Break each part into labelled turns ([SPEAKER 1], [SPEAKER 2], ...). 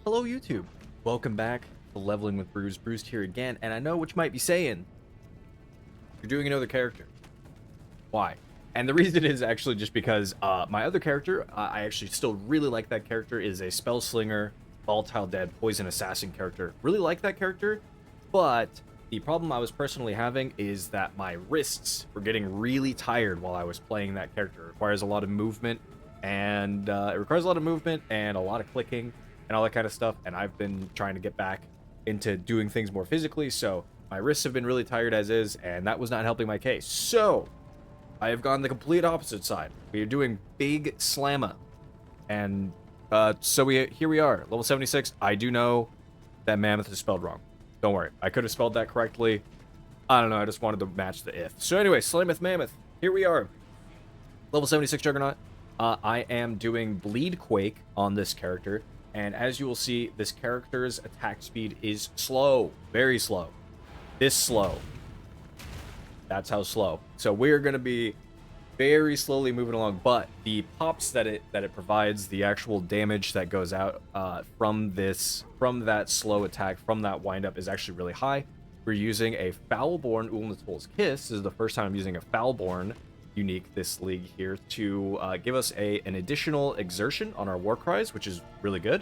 [SPEAKER 1] Hello YouTube, welcome back to Leveling with Bruised. Bruised here again, and I know what you might be saying. You're doing another character. Why? And the reason is actually just because my other character, I actually still really like that character, is a Spell Slinger, Volatile Dead, Poison Assassin character. Really like that character, but the problem I was personally having is that my wrists were getting really tired while I was playing that character. It requires a lot of movement, and a lot of clicking, and all that kind of stuff, and I've been trying to get back into doing things more physically, so my wrists have been really tired as is, and that was not helping my case. So, I have gone the complete opposite side. We are doing big slamma, and here we are, level 76. I do know that Mammoth is spelled wrong. Don't worry, I could have spelled that correctly. I don't know, I just wanted to match the if. So anyway, Slammoth Mammoth, here we are. Level 76 Juggernaut. I am doing Bleedquake on this character, and as you will see, this character's attack speed is slow, very slow. This slow. That's how slow. So we're going to be very slowly moving along, but the pops that it provides, the actual damage that goes out from that slow attack, from that windup, is actually really high. We're using a Foulborn Ulnatol's Kiss. This is the first time I'm using a Foulborn unique this league here to give us an additional exertion on our war cries, which is really good.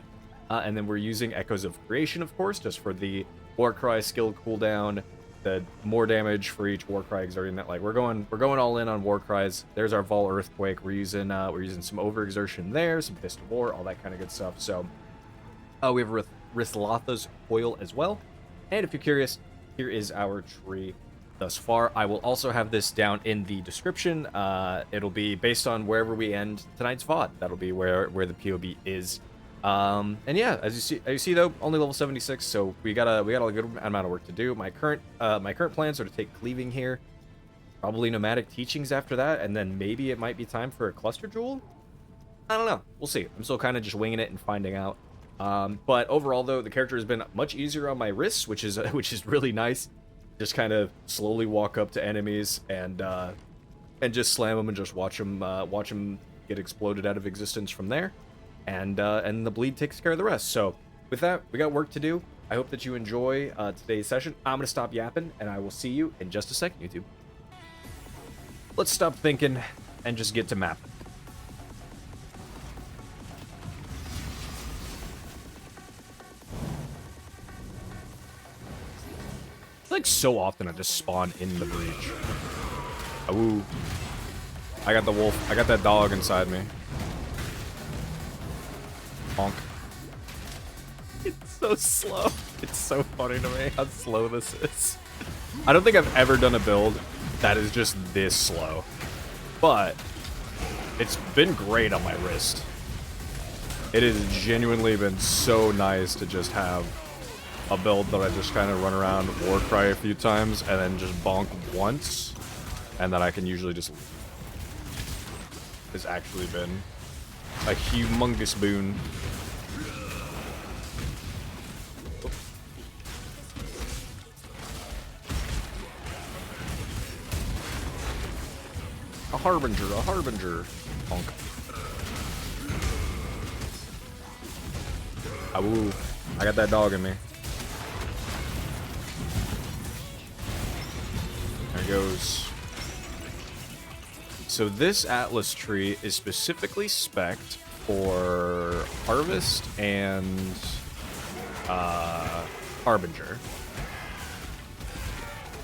[SPEAKER 1] And then we're using Echoes of Creation, of course, just for the war cry skill cooldown, the more damage for each war cry exerting that. Like we're going all in on war cries. There's our Vol Earthquake. We're using some overexertion there, some Fist of War, all that kind of good stuff. So we have Rithlatha's Coil as well. And if you're curious, here is our tree thus far. I will also have this down in the description. It'll be based on wherever we end tonight's VOD. That'll be where the POB is. And yeah, as you see though, only level 76, so we got a good amount of work to do. My current plans are to take Cleaving here, probably Nomadic Teachings after that, and then maybe it might be time for a Cluster Jewel. I don't know. We'll see. I'm still kind of just winging it and finding out. But overall though, the character has been much easier on my wrists, which is really nice. Just kind of slowly walk up to enemies and just slam them and just watch them get exploded out of existence from there. And the bleed takes care of the rest. So with that, we got work to do. I hope that you enjoy today's session. I'm going to stop yapping, and I will see you in just a second, YouTube. Let's stop thinking and just get to mapping. Like so often I just spawn in the breach. Ooh. I got the wolf. I got that dog inside me. Bonk. It's so slow. It's so funny to me how slow this is. I don't think I've ever done a build that is just this slow. But it's been great on my wrist. It has genuinely been so nice to just have a build that I just kind of run around, war cry a few times, and then just bonk once, and that I can usually just leave. It's actually been a humongous boon. A harbinger, a harbinger. Bonk. Ooh, I got that dog in me. There goes. So this Atlas tree is specifically spec'd for Harvest and Harbinger.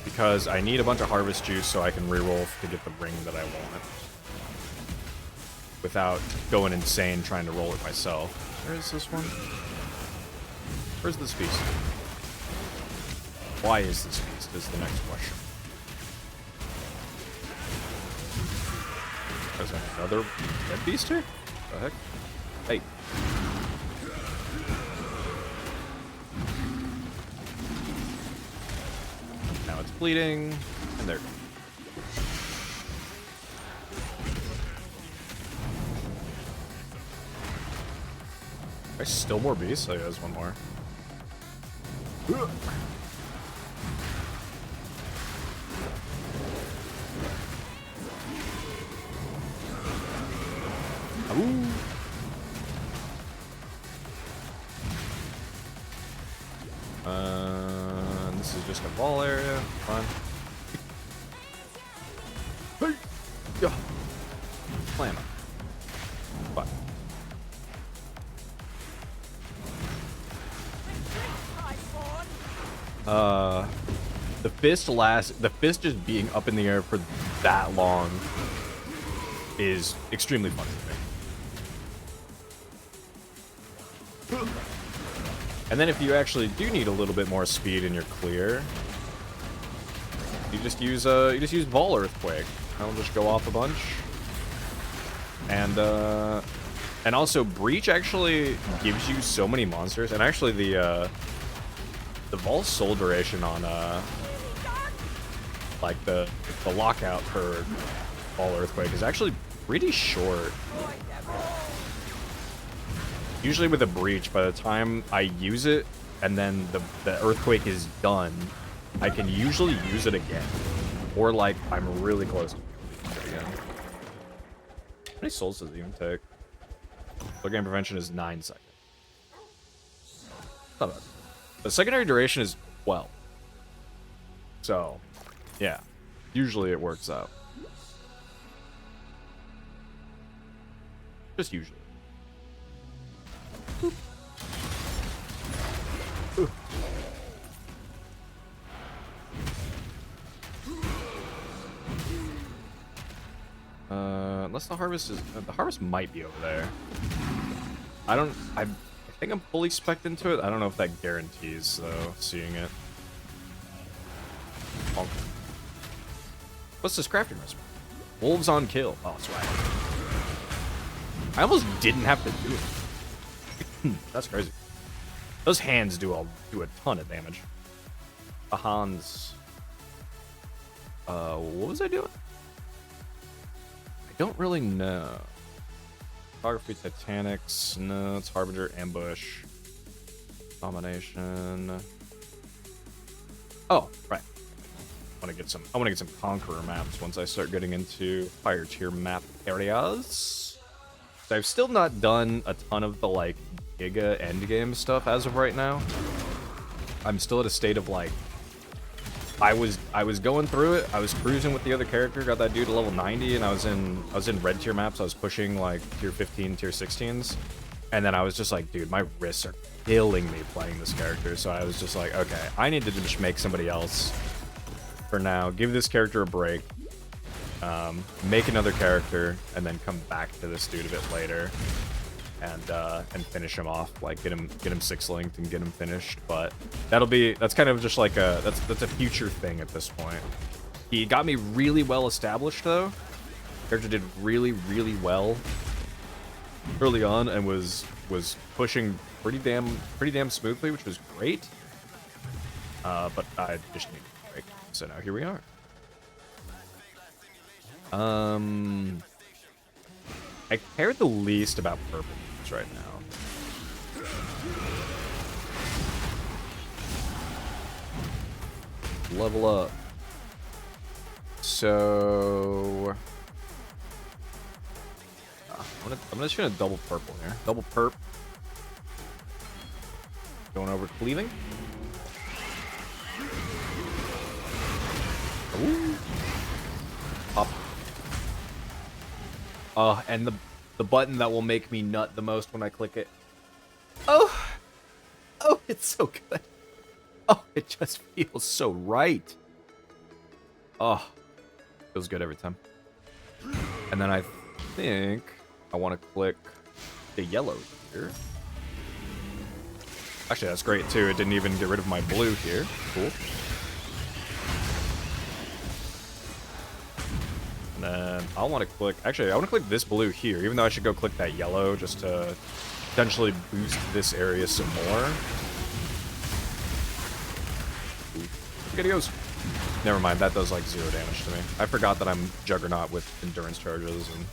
[SPEAKER 1] Because I need a bunch of Harvest juice so I can reroll to get the ring that I want. Without going insane trying to roll it myself. Where is this one? Where's this beast? Why is this beast is the next question. There's another red beast here? What the heck? Hey. Now it's bleeding, and there. There's still more beasts? Oh yeah, there's one more. Ooh. This is just a ball area. Fine. Hey! Yeah. Slamma. Fine. The fist just being up in the air for that long is extremely fun to me. And then if you actually do need a little bit more speed and you're clear, you just use Vol Earthquake. I'll just go off a bunch. And also Breach actually gives you so many monsters, and actually the Vol Soul duration on like the lockout for Vol Earthquake is actually pretty short. Usually with a Breach, by the time I use it and then the Earthquake is done, I can usually use it again. Or like I'm really close to using it again. How many souls does it even take? Slow game prevention is 9 seconds. Not bad. The secondary duration is 12. So, yeah. Usually it works out. Just usually. Unless the harvest is... the harvest might be over there. I think I'm fully spec'd into it. I don't know if that guarantees, though, seeing it. Oh. What's this crafting recipe? Wolves on kill. Oh, that's right. I almost didn't have to do it. That's crazy. Those hands do a ton of damage. The Hans. What was I doing? I don't really know. Photography, Titanics. No, it's Harbinger, Ambush, Domination. Oh, right. I want to get some Conqueror maps once I start getting into higher tier map areas. So I've still not done a ton of the like Giga endgame stuff as of right now. I'm still at a state of like I was going through it. I was cruising with the other character, got that dude to level 90, and I was in red tier maps. I was pushing like tier 15, tier 16s, and then I was just like, dude, my wrists are killing me playing this character. So I was just like, okay, I need to just make somebody else for now. Give this character a break. Make another character, and then come back to this dude a bit later, and finish him off. Like get him 6 linked and get him finished. But that's kind of just like that's a future thing at this point. He got me really well established though. Character did really well early on and was pushing pretty damn smoothly, which was great. But I just need a break. So now here we are. I care the least about purple right now. Level up. So I'm just gonna double purple here. Double perp. Going over cleaving. Ooh. Pop. And the button that will make me nut the most when I click it. Oh, it's so good. Oh, it just feels so right. Oh, feels good every time. And then I think I want to click the yellow here. Actually, that's great too. It didn't even get rid of my blue here. Cool. And then I want to click... Actually, I want to click this blue here, even though I should go click that yellow just to potentially boost this area some more. Look at he goes. Never mind, that does like 0 damage to me. I forgot that I'm Juggernaut with endurance charges and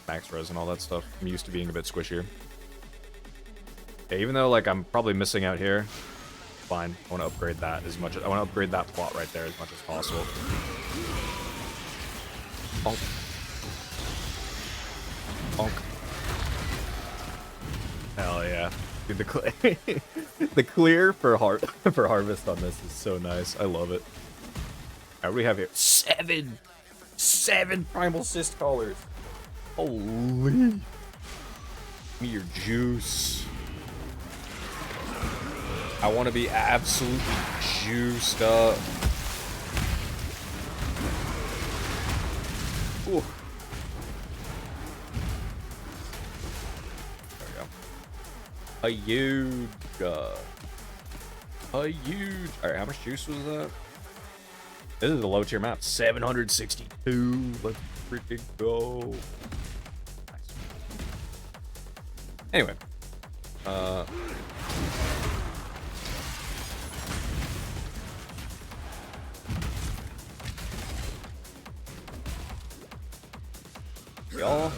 [SPEAKER 1] max res and all that stuff. I'm used to being a bit squishier. Yeah, even though like I'm probably missing out here, fine. I want to upgrade that as much as I want to upgrade that plot right there as much as possible. Bonk. Bonk. Hell yeah. Dude, the clear for for harvest on this is so nice. I love it. All right, what do we have here? Seven primal cyst collars. Holy. Give me your juice. I want to be absolutely juiced up. Ooh. There we go. A huge. Alright, how much juice was that? This is a low tier map. 762. Let's freaking go. Nice. Anyway. Y'all.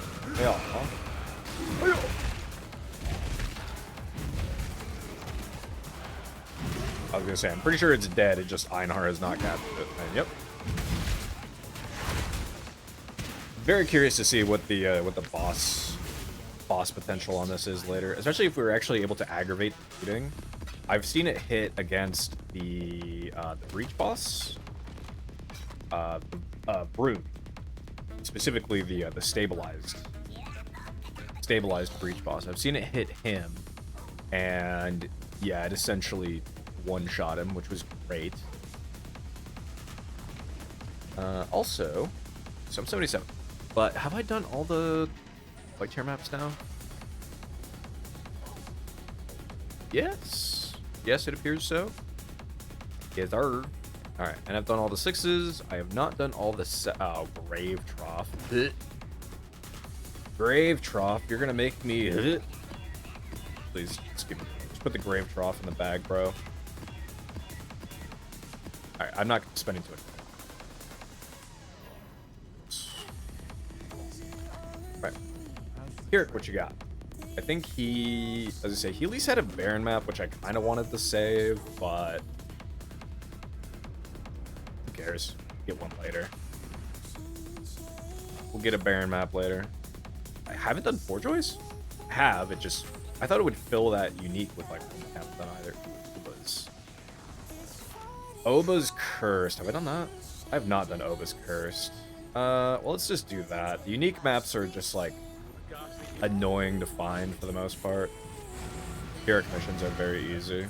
[SPEAKER 1] I was gonna say, I'm pretty sure it's dead. It just Einar has not captured it. And yep. Very curious to see what the boss potential on this is later, especially if we were actually able to aggravate the shooting. I've seen it hit against the breach boss, Brood, specifically the stabilized breach boss. I've seen it hit him, and yeah, it essentially one-shot him, which was great. Also, so I'm 77. But have I done all the white tier maps now? Yes. Yes, it appears so. Yes, sir. Alright, and I've done all the 6s. I have not done all the Grave Trough. Grave Trough, you're gonna make me please just put the Grave Trough in the bag, bro. Alright, I'm not spending too much. Right. Here, what you got? I think he, as I say, he at least had a Baron map, which I kind of wanted to save, but who cares? Get one later. We'll get a Baron map later. I haven't done Four Joys? I have, it just, I thought it would fill that unique with like, I haven't done either. Oba's Cursed. Have I done that? I have not done Oba's Cursed. Well, let's just do that. The unique maps are just like annoying to find for the most part. Pyrrhic missions are very easy.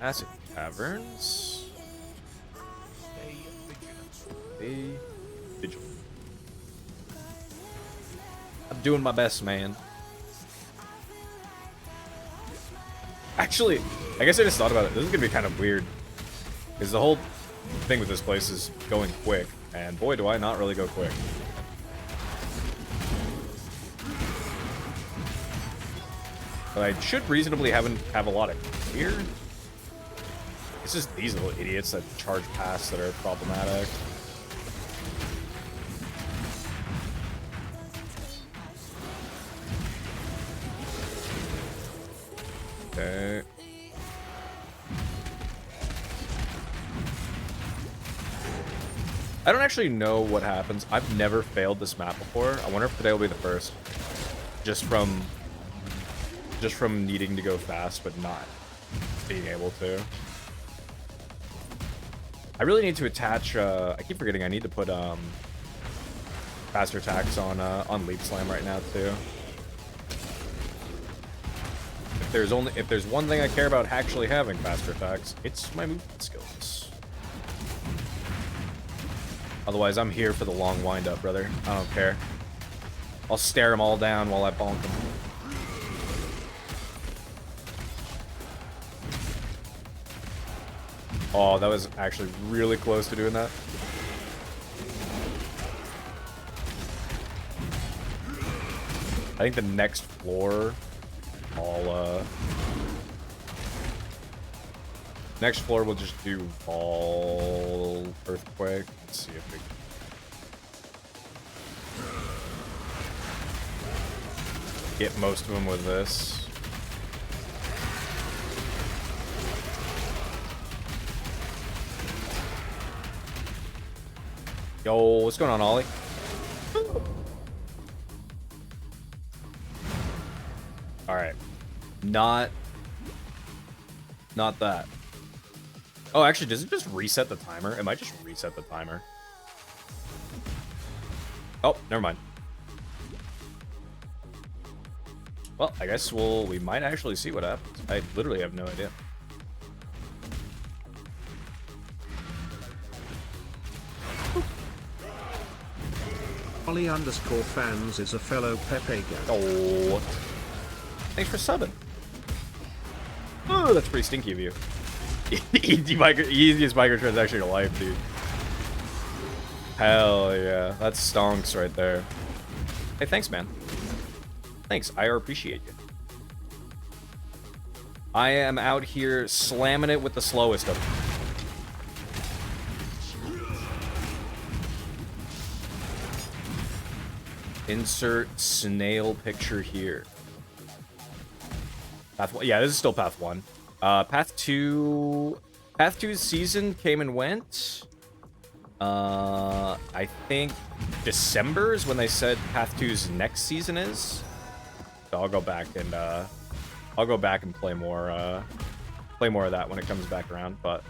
[SPEAKER 1] Acid Caverns. Stay vigilant. I'm doing my best, man. Actually, I guess I just thought about it. This is gonna be kind of weird, because the whole thing with this place is going quick, and boy, do I not really go quick. But I should reasonably have a lot of clear. It's just these little idiots that charge past that are problematic. Okay. I don't actually know what happens. I've never failed this map before. I wonder if today will be the first. Just from needing to go fast, but not being able to. I really need to attach, I keep forgetting I need to put, faster attacks on Leap Slam right now, too. If there's one thing I care about actually having faster attacks, it's my movement skills. Otherwise, I'm here for the long wind-up, brother. I don't care. I'll stare them all down while I bonk them. Oh, that was actually really close to doing that. I think the next floor, next floor we'll just do Ball Earthquake. Let's see if we can get most of them with this. Yo, what's going on, Ollie? All right. Not that. Oh, actually, does it just reset the timer? It might just reset the timer. Oh, never mind. Well, I guess we might actually see what happens. I literally have no idea.
[SPEAKER 2] Ollie_fans is a fellow Pepe guy.
[SPEAKER 1] Oh. Thanks for subbing. Oh, that's pretty stinky of you. Easiest microtransaction of life, dude. Hell yeah. That stonks right there. Hey, thanks, man. Thanks. I appreciate you. I am out here slamming it with the slowest of them. Insert snail picture here. Path 1. Yeah, this is still Path 1. Path 2... Path 2's season came and went. I think December is when they said Path 2's next season is. So I'll go back and play more of that when it comes back around. But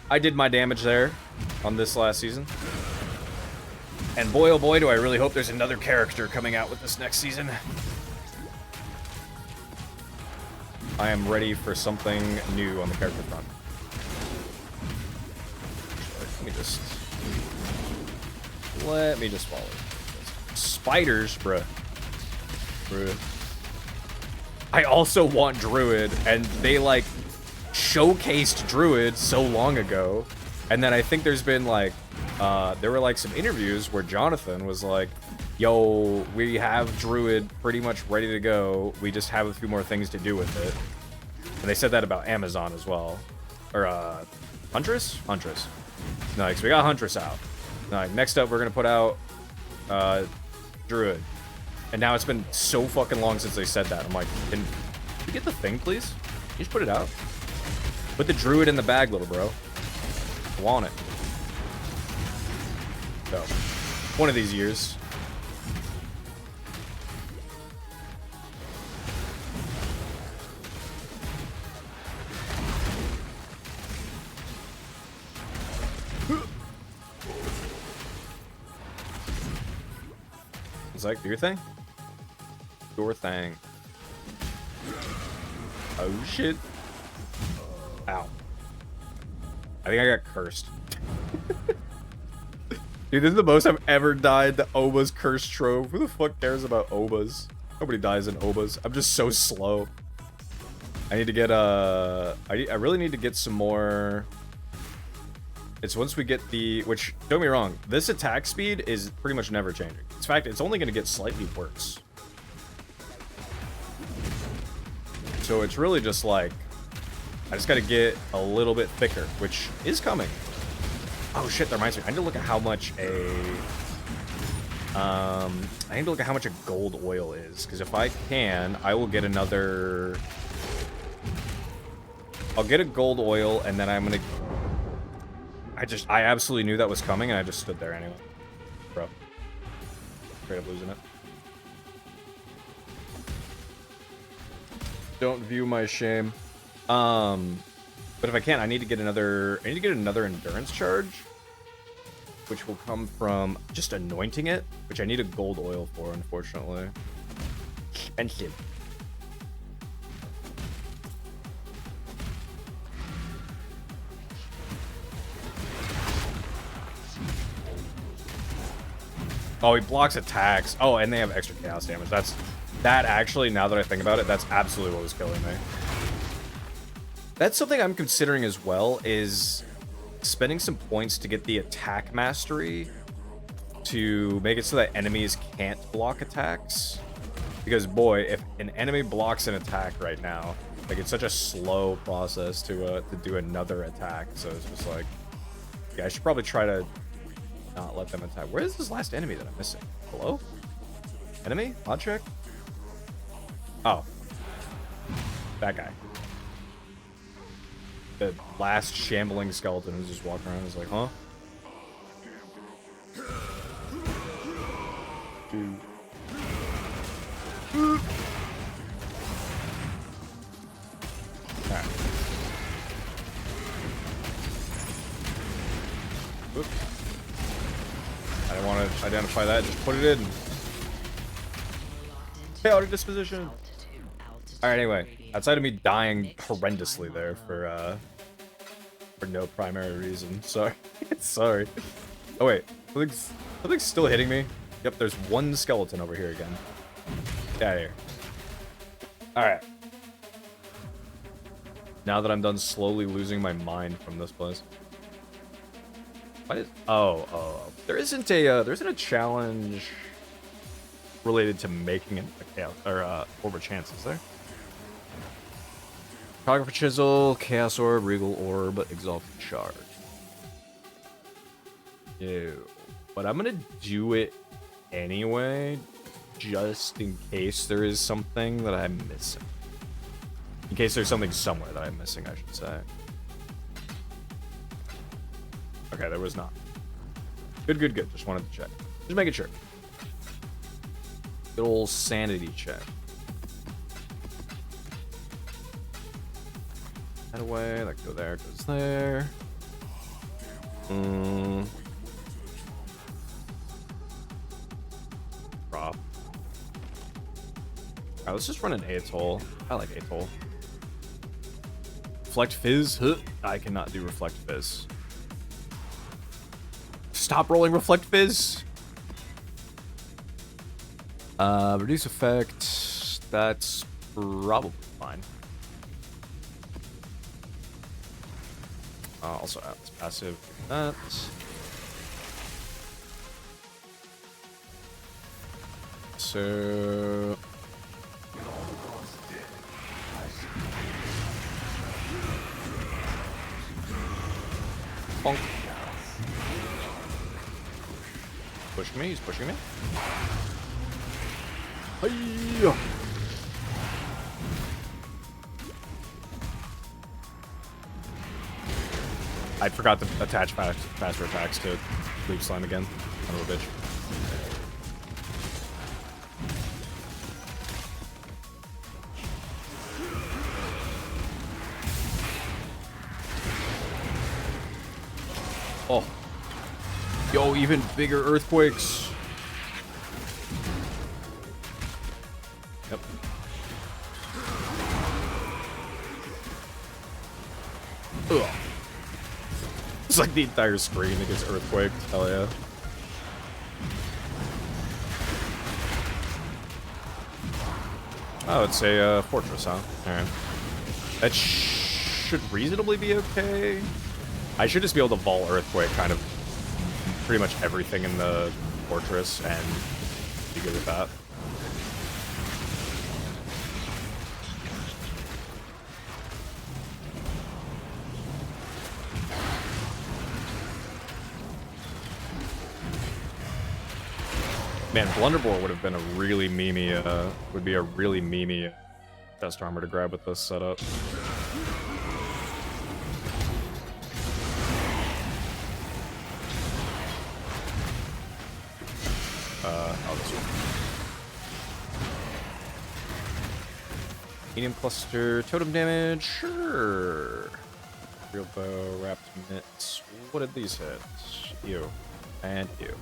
[SPEAKER 1] I did my damage there on this last season. And boy, oh boy, do I really hope there's another character coming out with this next season. I am ready for something new on the character front. Let me just follow. Spiders, bruh. I also want Druid, and they, like, showcased Druid so long ago. And then I think there's been, like, there were, like, some interviews where Jonathan was like, yo, we have Druid pretty much ready to go. We just have a few more things to do with it. And they said that about Amazon as well. Or, Huntress? Huntress. Nice, we got Huntress out. Alright, next up, we're gonna put out, Druid. And now it's been so fucking long since they said that. I'm like, can you get the thing, please? Can you just put it out? Put the Druid in the bag, little bro. I want it. So, one of these years. It's like, do your thing. Your thing. Oh shit. Ow. I think I got cursed. Dude, this is the most I've ever died. The Oba's Curse Trove. Who the fuck cares about Obas? Nobody dies in Obas. I'm just so slow. I need to get, I really need to get some more... It's once we get the... Which, don't get me wrong, this attack speed is pretty much never changing. In fact, it's only going to get slightly worse. So it's really just like... I just got to get a little bit thicker, which is coming. Oh shit, that reminds me. I need to look at how much a... I need to look at how much a gold oil is. Because if I can, I will get another... I'll get a gold oil, and then I'm going to... I absolutely knew that was coming, and I just stood there anyway. Bro. Straight up losing it. Don't view my shame. But if I can, I need to get another endurance charge. Which will come from just anointing it, which I need a gold oil for, unfortunately. Expensive. Oh, he blocks attacks. Oh, and they have extra chaos damage. That actually, now that I think about it, that's absolutely what was killing me. That's something I'm considering as well, is spending some points to get the attack mastery to make it so that enemies can't block attacks. Because boy, if an enemy blocks an attack right now, like, it's such a slow process to do another attack. So it's just like, yeah, I should probably try to not let them attack. Where is this last enemy that I'm missing? Hello? Enemy? Odd check? Oh. That guy. The last shambling skeleton who's just walking around is like, huh? Oops. I didn't want to identify that. Just put it in. Hey, auto disposition. All right. Anyway, outside of me dying horrendously there for no primary reason. Sorry. Sorry. Oh wait, something's still hitting me. Yep, there's one skeleton over here again. Get out of here. All right. Now that I'm done slowly losing my mind from this place. What is? Oh. There isn't a challenge related to making a chaos or orb of chance, is there? Photographer Chisel, Chaos Orb, Regal Orb, Exalted Shard. No. But I'm gonna do it anyway, just in case there is something that I'm missing. In case there's something somewhere that I'm missing, I should say. Okay, there was not. Good. Just wanted to check. Just making sure. Good old sanity check. That away, that go there, goes there. Drop. Alright, let's just run an Atoll. I like Atoll. Reflect Fizz? Huh. I cannot do Reflect Fizz. Stop rolling Reflect Fizz! Reduce effect. That's probably fine. Also add this passive. That. So. Bonk. Pushing me, he's pushing me. Hi-ya. I forgot to attach faster attacks to Leaf Slime again. Son of a bitch. Oh. Yo, even bigger earthquakes. Yep. Ugh. It's like the entire screen that gets earthquaked. Hell yeah. Oh, it's a fortress, huh? Alright. That should reasonably be okay. I should just be able to vault earthquake kind of pretty much everything in the fortress and be good with that. Man, Blunderbore would have been a really memey, would be a really memey chest armor to grab with this setup. Oh, this one. Medium cluster, totem damage, sure. Real bow, wrapped mitts. What did these hit? You. And you.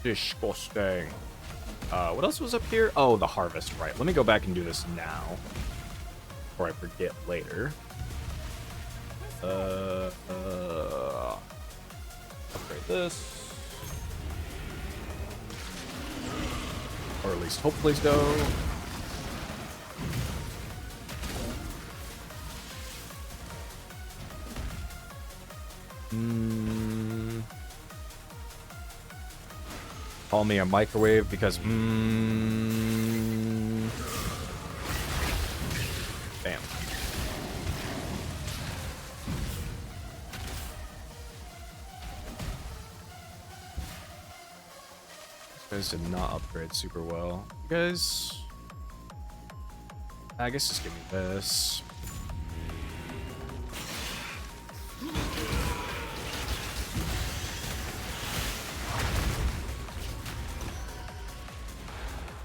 [SPEAKER 1] Disgusting. What else was up here? Oh, the harvest, right. Let me go back and do this now. Before I forget later. Upgrade this. Or at least hopefully so. Call me a microwave because Bam. You guys did not upgrade super well. You guys, I guess just give me this.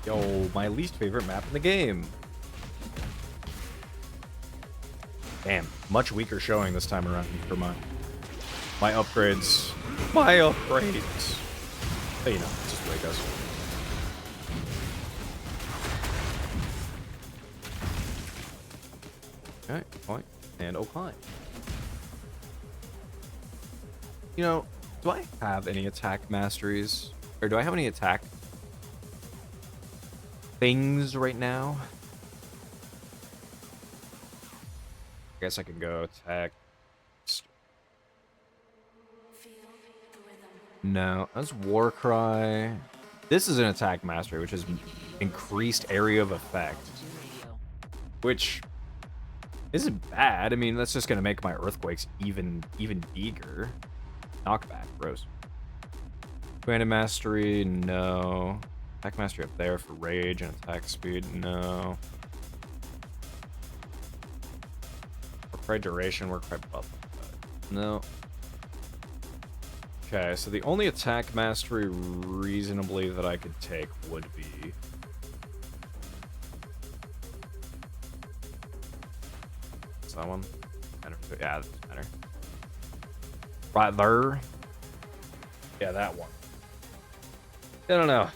[SPEAKER 1] Yo, my least favorite map in the game. Damn, much weaker showing this time around for mine. My upgrades. My upgrades. But you know, it's just the way it goes. Okay, point. And O'Kine. You know, do I have any attack masteries? Or do I have any attack things right now? I guess I can go attack. No, that's Warcry. This is an attack mastery, which is increased area of effect. Which isn't bad. I mean, that's just gonna make my earthquakes even bigger. Knockback, bros. Command mastery, no. Attack mastery up there for rage and attack speed, no. Warcry duration, Warcry buff, no. Okay, so the only attack mastery reasonably that I could take would be is that one? Yeah, it doesn't matter. Right there. Yeah, that one. I don't know.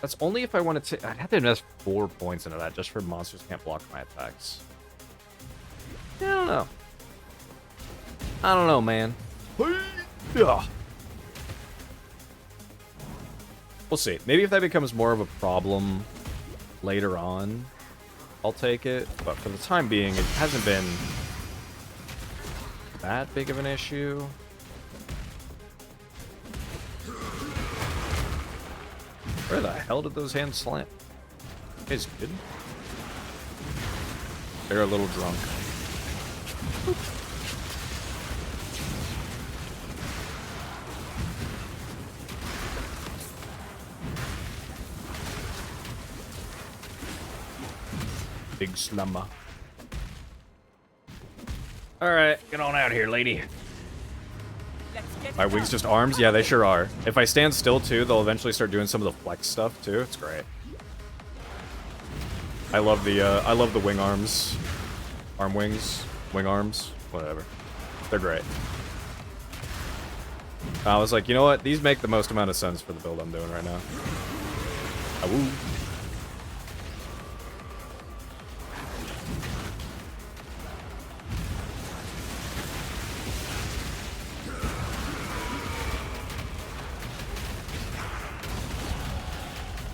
[SPEAKER 1] That's only if I wanted to. I'd have to invest 4 points into that just for monsters can't block my attacks. Yeah, I don't know. I don't know, man. Yeah. We'll see. Maybe if that becomes more of a problem later on, I'll take it. But for the time being, it hasn't been that big of an issue. Where the hell did those hands slant? It's good. They're a little drunk. Big slamma. Alright, get on out here, lady. My wings just arms? Yeah, they sure are. If I stand still too, they'll eventually start doing some of the flex stuff too. It's great. I love the wing arms. Arm wings. Wing arms. Whatever. They're great. I was like, you know what? These make the most amount of sense for the build I'm doing right now. Awoo.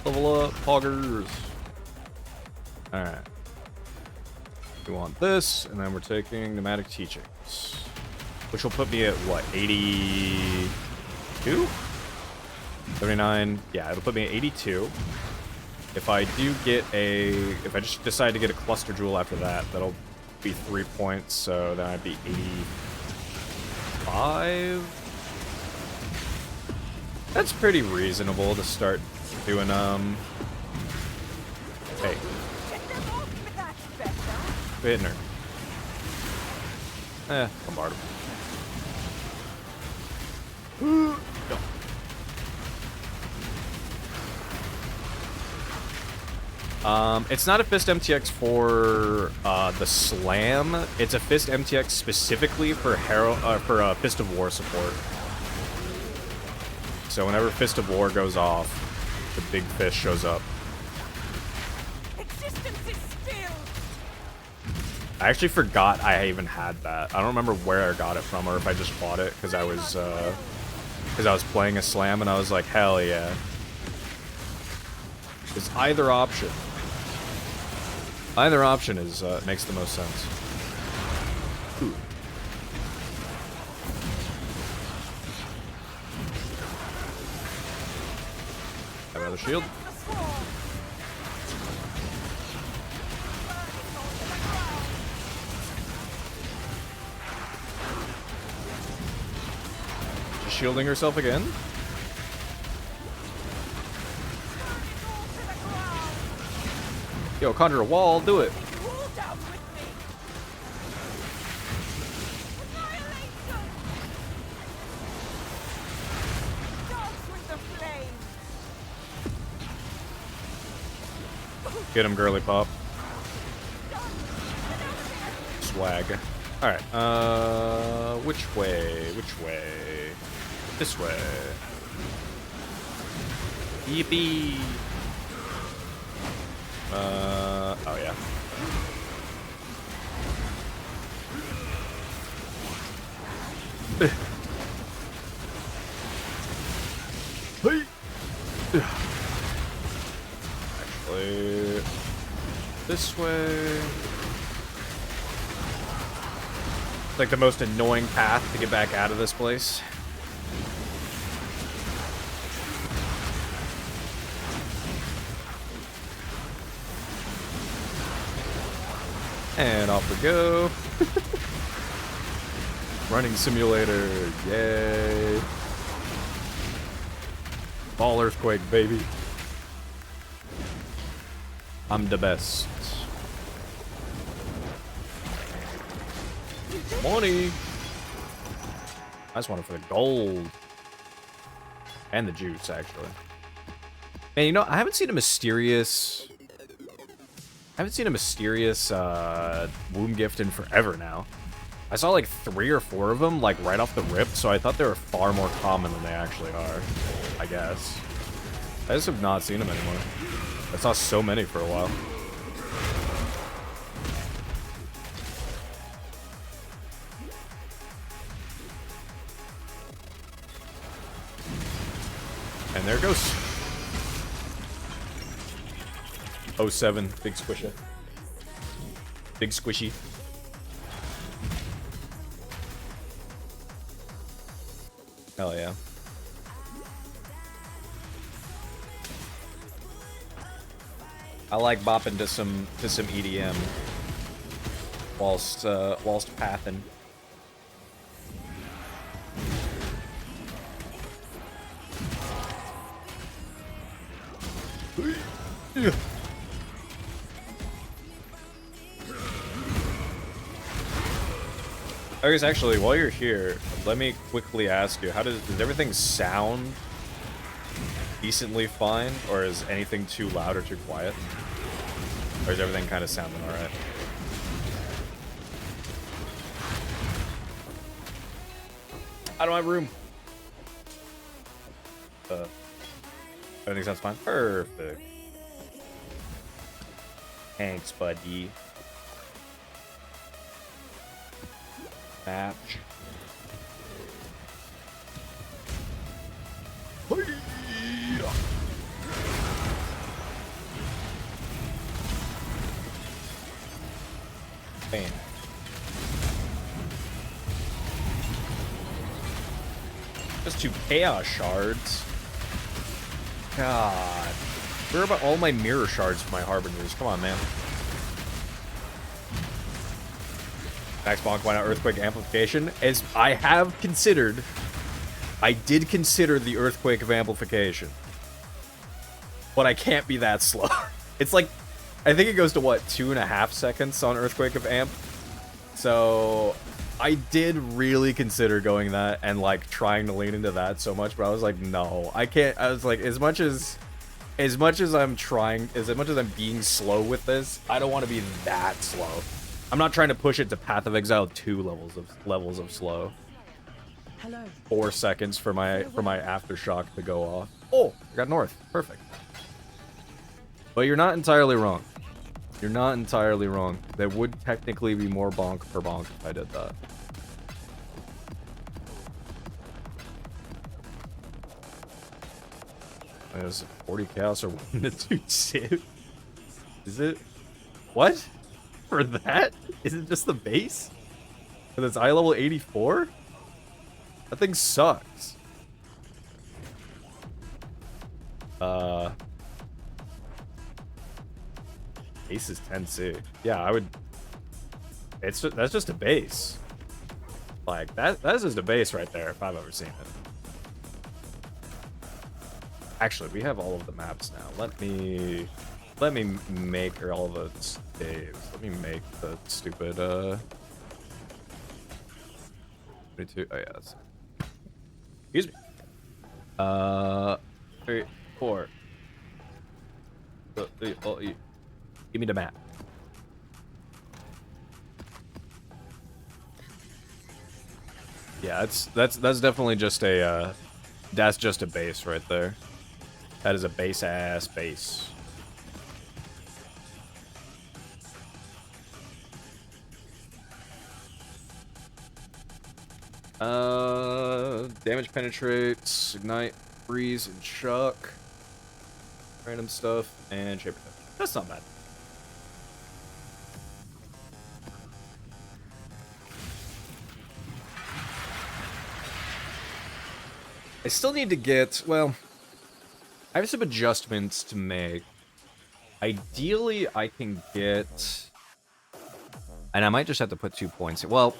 [SPEAKER 1] Level up, poggers. Alright. We want this, and then we're taking Nomadic Teachings. Which will put me at, what, 82? 79? Yeah, it'll put me at 82. If I do get a... If I just decide to get a Cluster Jewel after that, that'll be 3 points, so then I'd be 85? That's pretty reasonable to start doing, Hey. Quit hitting her. Bombard him. Go. It's not a Fist MTX for the Slam. It's a Fist MTX specifically for Fist of War support. So whenever Fist of War goes off, the big fish shows up. Existence is still. I actually forgot I even had that. I don't remember where I got it from or if I just bought it because I was playing a Slam and I was like, hell yeah. It's either option. Either option is makes the most sense. Ooh. Have another shield. She's shielding herself again. Yo, conjure a wall, do it. Get him, girly pop. Swag. Alright, Alright, which way? Which way? This way. Yippee! Oh yeah. Actually, this way. It's like the most annoying path to get back out of this place. And off we go. Running simulator, yay. Ball earthquake, baby. I'm the best. Money. I just want it for the gold. And the juice, actually. Man, you know, I haven't seen a mysterious womb gift in forever now. I saw like 3 or 4 of them, like right off the rip, so I thought they were far more common than they actually are, I guess. I just have not seen them anymore. I saw so many for a while. And there it goes. 07, big squishy. Big squishy. Hell yeah. I like bopping to some EDM whilst pathing. Yeah. I guess actually, while you're here, let me quickly ask you: does everything sound decently fine, or is anything too loud or too quiet, or is everything kind of sounding all right? I don't have room. Everything sounds fine. Perfect. Thanks, buddy. Match. Bam. Just 2 chaos shards. God. Where about all my mirror shards for my harbingers? Come on, man. Max Bonk, why not Earthquake Amplification? As I did consider the Earthquake of Amplification. But I can't be that slow. It's like, I think it goes to what, 2.5 seconds on Earthquake of Amp? So, I did really consider going that and like trying to lean into that so much, but I was like, no, I can't. I was like, as much as I'm being slow with this, I don't want to be that slow. I'm not trying to push it to Path of Exile 2 levels of slow.
[SPEAKER 3] Hello.
[SPEAKER 1] 4 seconds for my aftershock to go off. Oh, I got north. Perfect. But you're not entirely wrong. You're not entirely wrong. There would technically be more bonk per bonk if I did that. Is it 40 chaos or 1 to 2 civ? Is it? What? For that? Is it just the base? Because it's eye level 84? That thing sucks. Base is 10C. Yeah, I would. That's just a base. Like that's just a base right there if I've ever seen it. Actually, we have all of the maps now. Let me make all the saves. Let me make the stupid 22. Oh yeah. That's... Excuse me. 3, 4. Give me the map. Yeah, that's definitely just a that's just a base right there. That is a base ass base. Damage penetrates, ignite, freeze, and shock. Random stuff and shaper touch. That's not bad. I still need to get, well, I have some adjustments to make. Ideally, I can get, and I might just have to put 2 points. Well,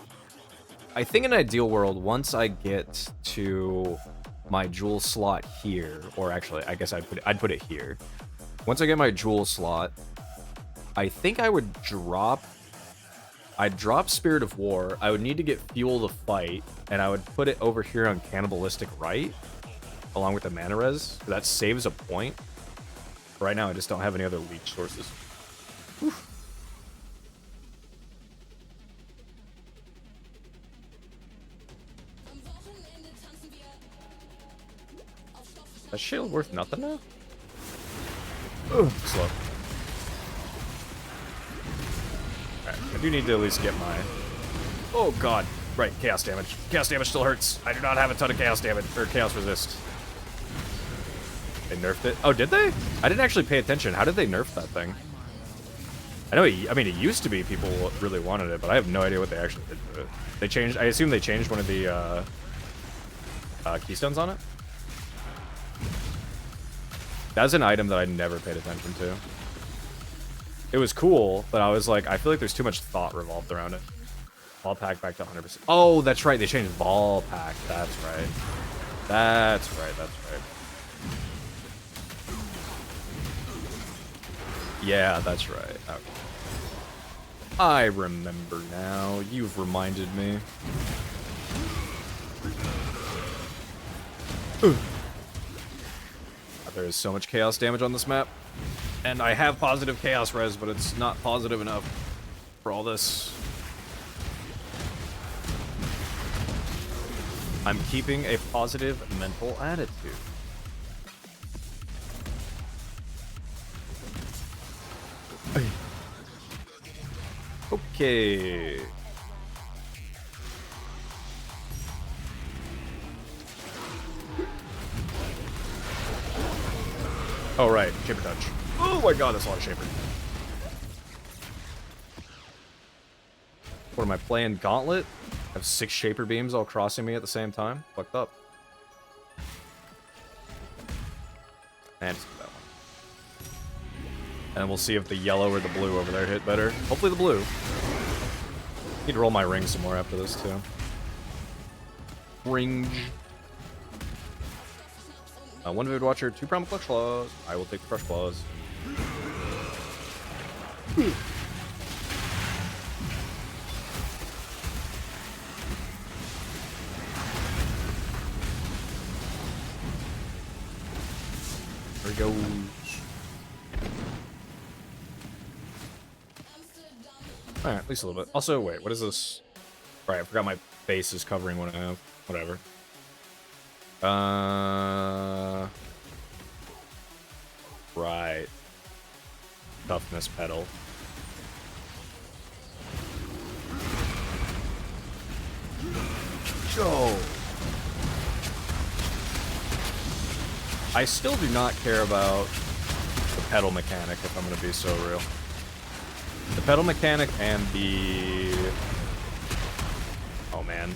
[SPEAKER 1] I think in an ideal world, once I get to my jewel slot here, or actually, I guess I'd put it here. Once I get my jewel slot, I think I would I'd drop Spirit of War. I would need to get Fuel to Fight, and I would put it over here on Cannibalistic Right, along with the Mana Res. That saves a point. Right now, I just don't have any other leech sources. Whew. That shield worth nothing now? Ugh, slow. Alright, I do need to at least get my... Oh god. Right, chaos damage. Chaos damage still hurts. I do not have a ton of chaos damage, or chaos resist. They nerfed it? Oh, did they? I didn't actually pay attention. How did they nerf that thing? I know, I mean, it used to be people really wanted it, but I have no idea what they actually did to it. They changed, I assume they changed one of the, keystones on it? That's an item that I never paid attention to. It was cool, but I was like, I feel like there's too much thought revolved around it. Vol pack back to 100%. Oh, that's right. They changed Vol pack. That's right. That's right. That's right. Yeah, that's right. Okay. I remember now. You've reminded me. There is so much chaos damage on this map. And I have positive chaos res, but it's not positive enough for all this. I'm keeping a positive mental attitude. Okay. Oh, right. Shaper touch. Oh my god, that's a lot of shaper. What am I playing? Gauntlet? I have 6 shaper beams all crossing me at the same time? Fucked up. And just do that one. And we'll see if the yellow or the blue over there hit better. Hopefully the blue. Need to roll my ring some more after this, too. Ring. One Vivid Watcher, 2 Primal Clutch Claws. I will take the Crush Claws. There he goes. Alright, at least a little bit. Also, wait, what is this? Right, I forgot my face is covering what I have. Whatever. Right. Toughness pedal. Go! I still do not care about the pedal mechanic, if I'm gonna be so real. The pedal mechanic and the... Oh, man.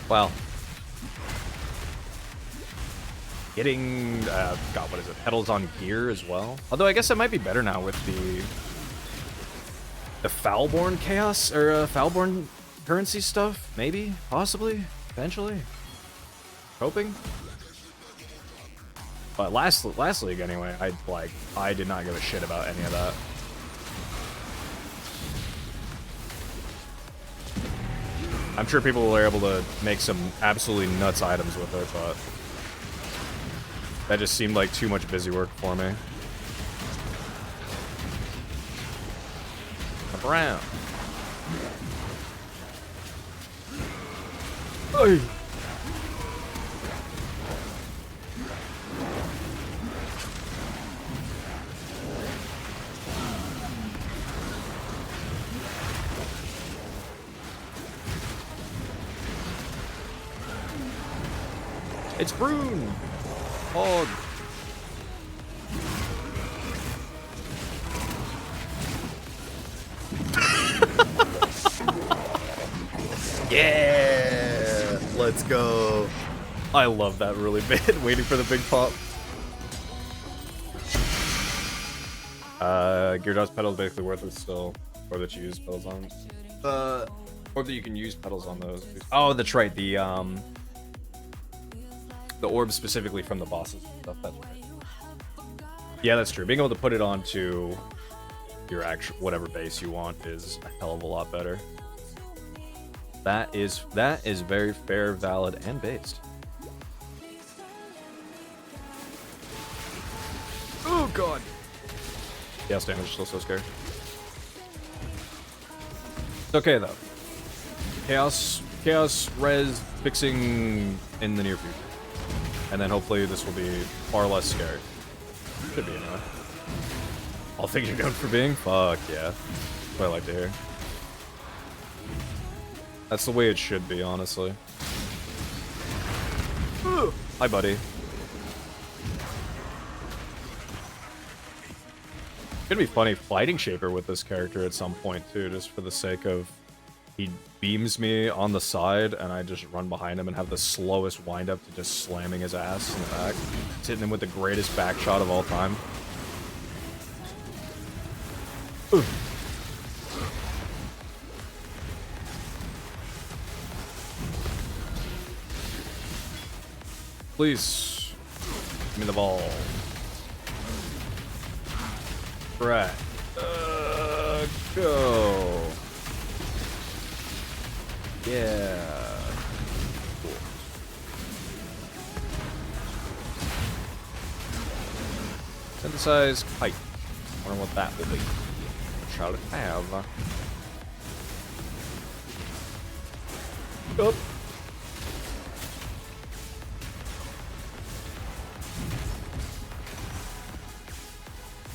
[SPEAKER 1] Well... Getting, God, what is it? Pedals on gear as well. Although I guess it might be better now with the Foulborn Chaos, or Foulborn currency stuff. Maybe, possibly, eventually. Hoping. But last league anyway, I did not give a shit about any of that. I'm sure people were able to make some absolutely nuts items with it, but that just seemed like too much busy work for me. Up around. Hey. It's Brune! Oh. Yeah! Let's go. I love that really bad. Waiting for the big pop. Gear dust pedals basically worthless still. Or that you use pedals on. Or that you can use pedals on those. Oh, that's right. The orbs specifically from the bosses and stuff. That's right. Yeah, that's true. Being able to put it onto your actual whatever base you want is a hell of a lot better. That is very fair, valid, and based. Oh god. Chaos damage is still so scary. It's okay though. Chaos res fixing in the near future. And then hopefully this will be far less scary. Should be anyway. All things you're known for being? Fuck yeah. That's what I like to hear. That's the way it should be, honestly. Ooh. Hi, buddy. It's gonna be funny fighting Shaper with this character at some point, too, just for the sake of... He beams me on the side, and I just run behind him and have the slowest wind-up to just slamming his ass in the back. Just hitting him with the greatest back shot of all time. Ooh. Please, give me the ball. Right. Go. Yeah. Cool. Synthesized pipe. Wonder what that will be. What shall it have? Up.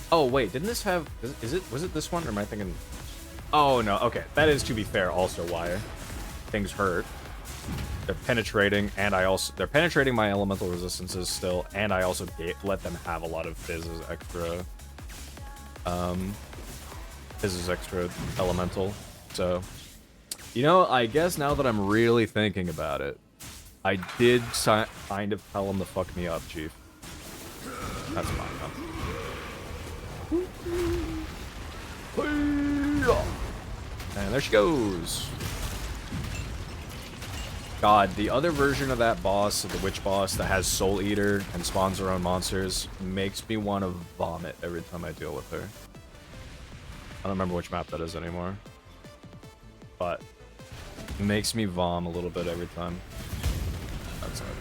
[SPEAKER 1] Oh wait, didn't this have? Was it this one, or am I thinking? Oh no, okay, that is, to be fair, also why things hurt. They're penetrating, and they're penetrating my elemental resistances still, and I also let them have a lot of Fizz's extra elemental. So, you know, I guess now that I'm really thinking about it, I did kind of tell him to fuck me up, Chief. That's fine, though. And there she goes. God, the other version of that boss, the witch boss that has Soul Eater and spawns her own monsters, makes me want to vomit every time I deal with her. I don't remember which map that is anymore. But it makes me vom a little bit every time. That's hard.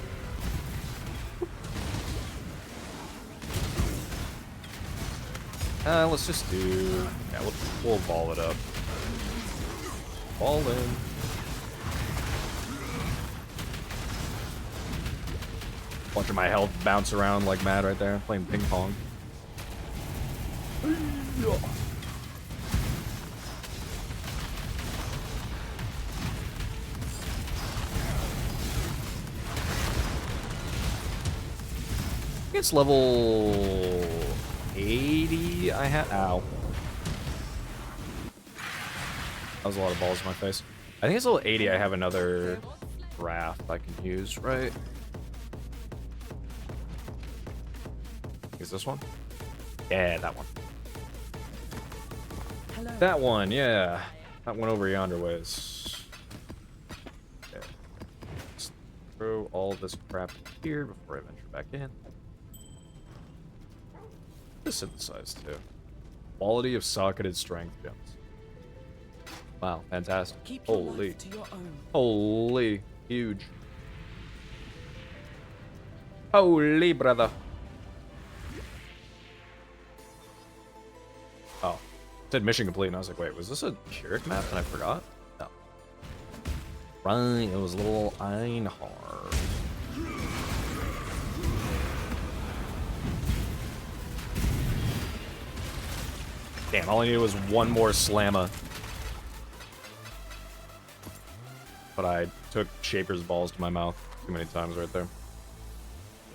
[SPEAKER 1] Let's just do... Yeah, we'll ball it up. Ball in. Watching my health bounce around like mad right there, playing ping pong. It's level 80 I had. Ow. That was a lot of balls in my face. I think it's level 80 I have another raft I can use, right? Is this one? Yeah, that one. Hello. That one, yeah. That one over yonder ways. Okay. Let's throw all this crap here before I venture back in. Synthesized too. Quality of socketed strength gems. Wow, fantastic. Holy. Holy. Huge. Holy, brother. Oh. It said mission complete, and I was like, wait, was this a Keurig map and I forgot? No. Right, it was a little Einhard. Damn, all I needed was one more slamma. But I took Shaper's balls to my mouth too many times right there.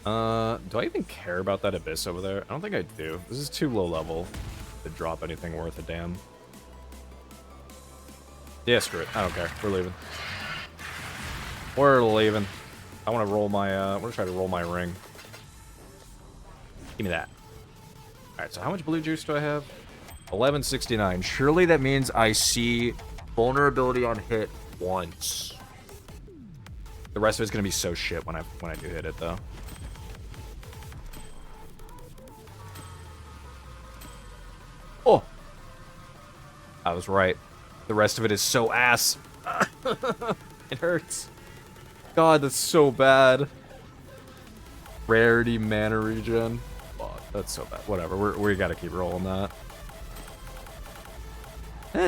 [SPEAKER 1] Do I even care about that abyss over there? I don't think I do. This is too low level to drop anything worth a damn. Yeah, screw it. I don't care. We're leaving. We're leaving. I want to roll my, I want to try to roll my ring. Give me that. Alright, so how much blue juice do I have? 1169. Surely that means I see vulnerability on hit once. The rest of it's gonna be so shit when I do hit it though. Oh, I was right. The rest of it is so ass. It hurts. God, that's so bad. Rarity mana regen. Fuck, that's so bad. Whatever. We gotta keep rolling that.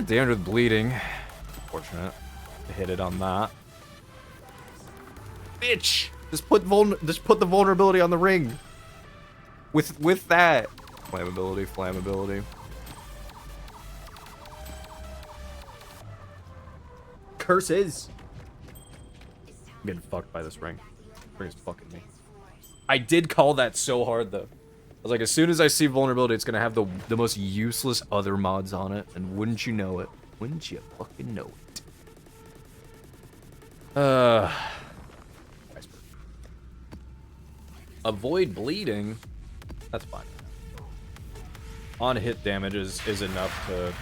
[SPEAKER 1] Damned with bleeding. Fortunate to hit it on that. Bitch! Just put the vulnerability on the ring. With that. Flammability. Curses! I'm getting fucked by this ring. This ring is fucking me. I did call that so hard though. I was like, as soon as I see vulnerability, it's gonna have the most useless other mods on it, and wouldn't you know it? Wouldn't you fucking know it? Avoid bleeding. That's fine. On hit damage is enough to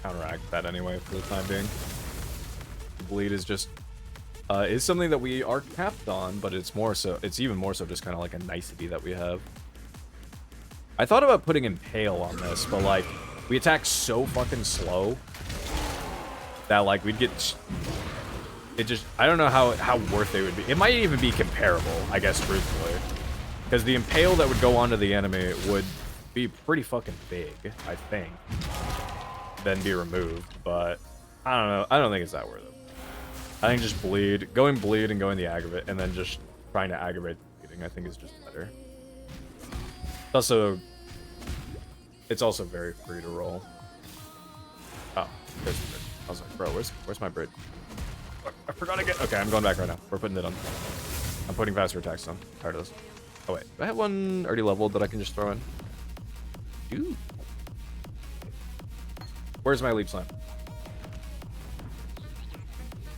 [SPEAKER 1] counteract that anyway for the time being. Bleed is just is something that we are capped on, but it's even more so just kind of like a nicety that we have. I thought about putting Impale on this, but like we attack so fucking slow that like we'd get it just I don't know how worth it would be. It might even be comparable, I guess, truthfully, because the Impale that would go onto the enemy would be pretty fucking big, I think, then be removed. But I don't know. I don't think it's that worth it. I think just going bleed and going the aggravate, and then just trying to aggravate the bleeding, I think is just better. It's also very free to roll. Oh, there's the bridge. I was like, bro, where's my bridge? I forgot again. Okay, I'm going back right now. We're putting it on. I'm putting faster attacks on. Tired of this. Oh wait, do I have one already leveled that I can just throw in? Ooh. Where's my leap slime?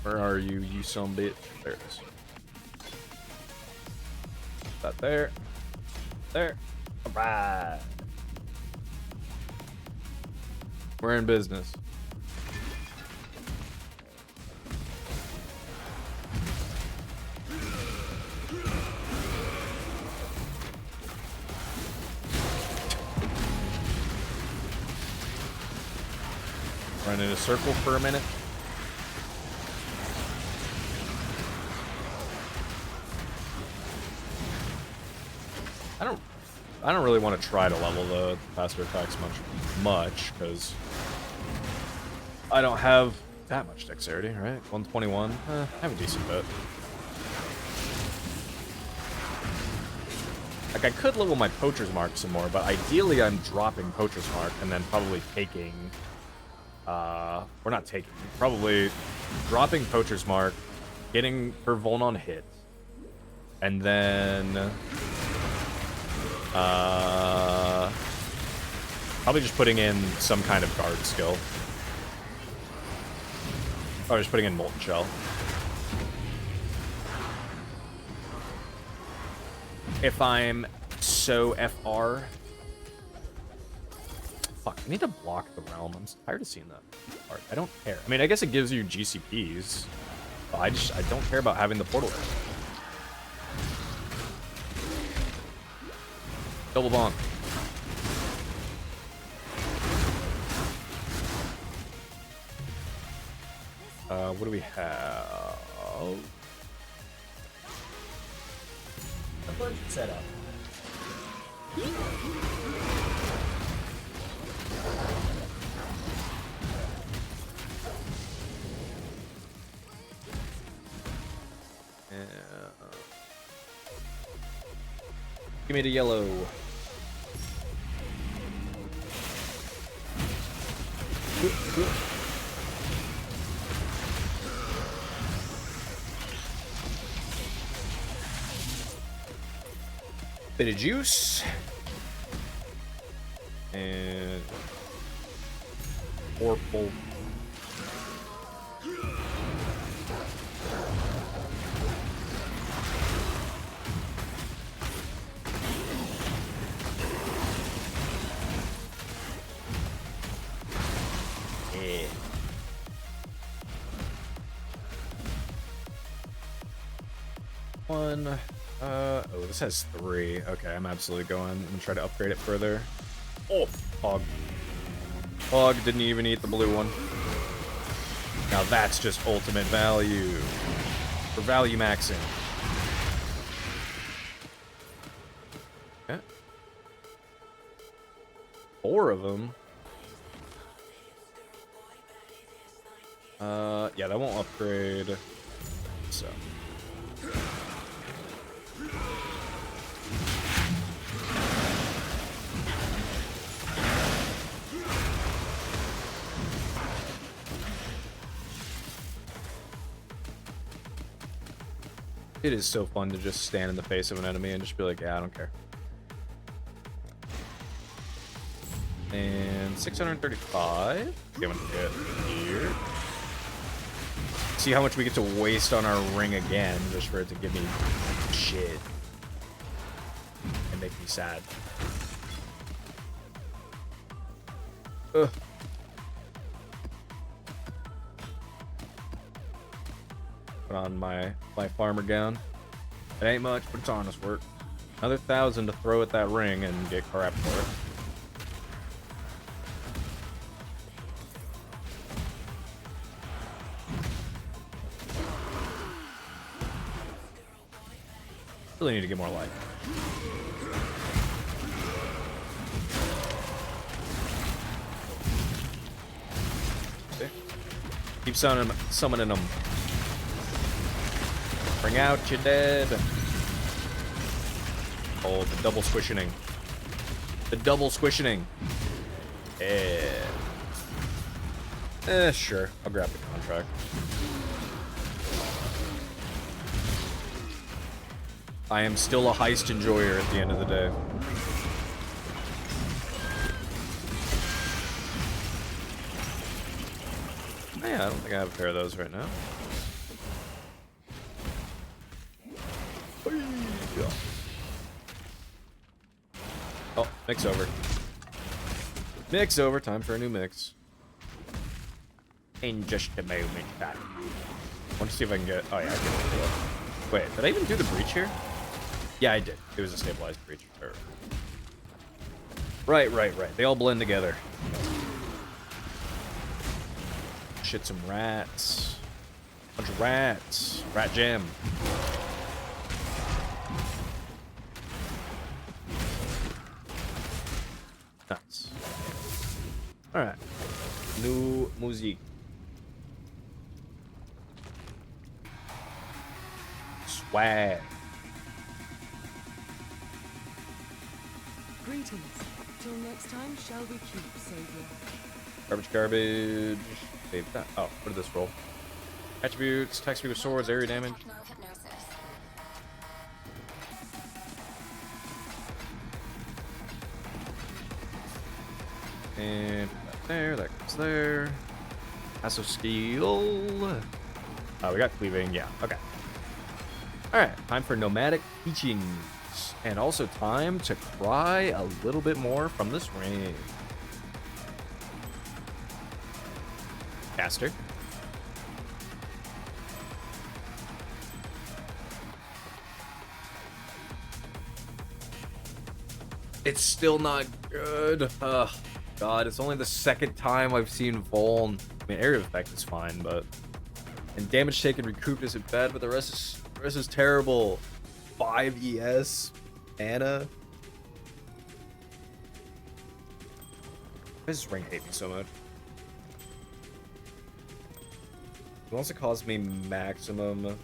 [SPEAKER 1] Where are you, you son bitch? There it is. That there. There. Alright. We're in business. Run in a circle for a minute. I don't really want to try to level the faster attacks much, because I don't have that much dexterity, right? 121. I have a decent bit. Like, I could level my Poacher's Mark some more, but ideally I'm dropping Poacher's Mark and then probably taking... we're not taking. Probably dropping Poacher's Mark, getting her Vuln on hit, and then... probably just putting in some kind of guard skill. Or just putting in Molten Shell. If I'm so FR... Fuck, I need to block the realm. I'm tired of seeing that part. I don't care. I mean, I guess it gives you GCPs. But I don't care about having the portal there. Double bonk. What do we have? A bunch set up. Give me the yellow. Bit of juice. And purple. Yeah. One. Oh, this has 3. Okay, I'm absolutely going. I'm gonna try to upgrade it further. Oh, hog. Hog didn't even eat the blue one. Now that's just ultimate value. For value maxing. Okay. 4 of them. Yeah, that won't upgrade. So. It is so fun to just stand in the face of an enemy and just be like, yeah, I don't care. And 635. Okay, I'm gonna get here. See how much we get to waste on our ring again, just for it to give me shit. And make me sad. Ugh. Put on my farmer gown. It ain't much, but it's honest work. Another 1,000 to throw at that ring and get crap for it. Really need to get more life. See? Keep summoning them. Bring out your dead. Oh, the double squishing. The double squishing. Sure. I'll grab the contract. I am still a heist enjoyer at the end of the day. Oh, yeah, I don't think I have a pair of those right now. Oh, mix over. Mix over. Time for a new mix. In just a moment, I want to see if I can get... Oh, yeah, I can. Wait, did I even do the breach here? Yeah, I did. It was a stabilized breach. Right. They all blend together. Shit, some rats. Bunch of rats. Rat jam. Nice. Alright. New music. Swag.
[SPEAKER 3] Greetings. Till next time, shall we keep, Savior?
[SPEAKER 1] Garbage. Save that. Oh, what did this roll? Attributes, attack speed with swords, area damage. And that goes there. Passive skill. Oh, we got cleaving. Yeah, okay. Alright, time for nomadic teachings. And also time to cry a little bit more from this ring. Caster. It's still not good. Ugh. God, it's only the second time I've seen Vuln. I mean, area of effect is fine, but... And damage taken recouped isn't bad, but the rest is terrible. 5 ES. Anna. Why does this ring hate me so much? It wants to cause me maximum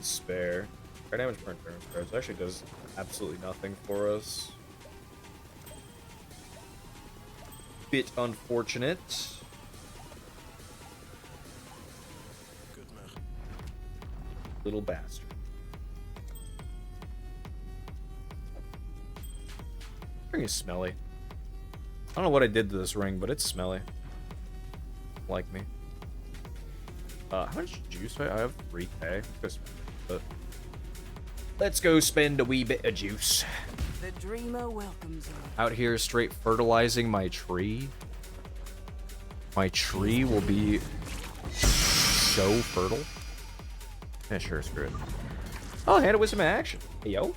[SPEAKER 1] spare. Our damage per turn spare, so actually does absolutely nothing for us. Bit unfortunate. Little bastard. Ring is smelly. I don't know what I did to this ring, but it's smelly. Like me. How much juice do I have? 3k. Let's go spend a wee bit of juice.
[SPEAKER 3] The dreamer welcomes you.
[SPEAKER 1] Out here straight fertilizing my tree. My tree will be so fertile. Yeah, sure, screw it. Oh, I had it with some action. Hey, yo.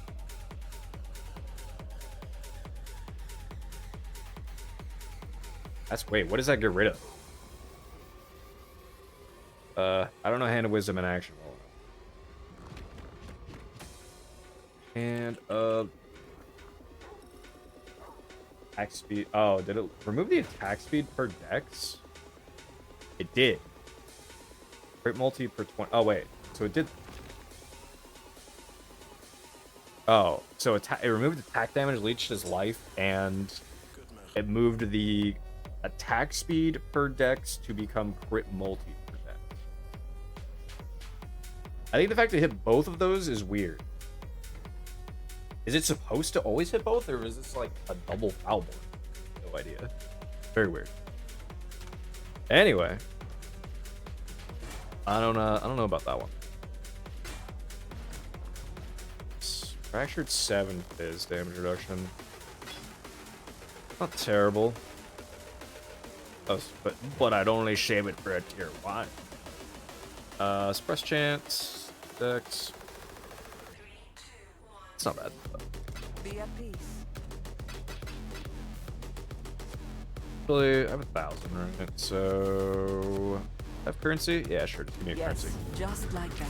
[SPEAKER 1] Wait, what does that get rid of? I don't know Hand of Wisdom in action. And, attack speed. Oh, did it remove the attack speed per dex? It did. Crit multi per 20. Oh, wait. So it did. Oh, so it removed attack damage, leached his life, and it moved the attack speed per dex to become crit multi per dex. I think the fact that it hit both of those is weird. Is it supposed to always hit both, or is this like a double foul board? No idea. Very weird. Anyway, I don't know about that one. Fractured 7 fizz damage reduction. Not terrible. Oh, but I'd only shave it for a tier 1. Suppress chance, dex. It's not bad.
[SPEAKER 3] Be at peace.
[SPEAKER 1] Actually, I have 1,000, right? So, have currency? Yeah, sure. Just give me a currency.
[SPEAKER 3] Just like that.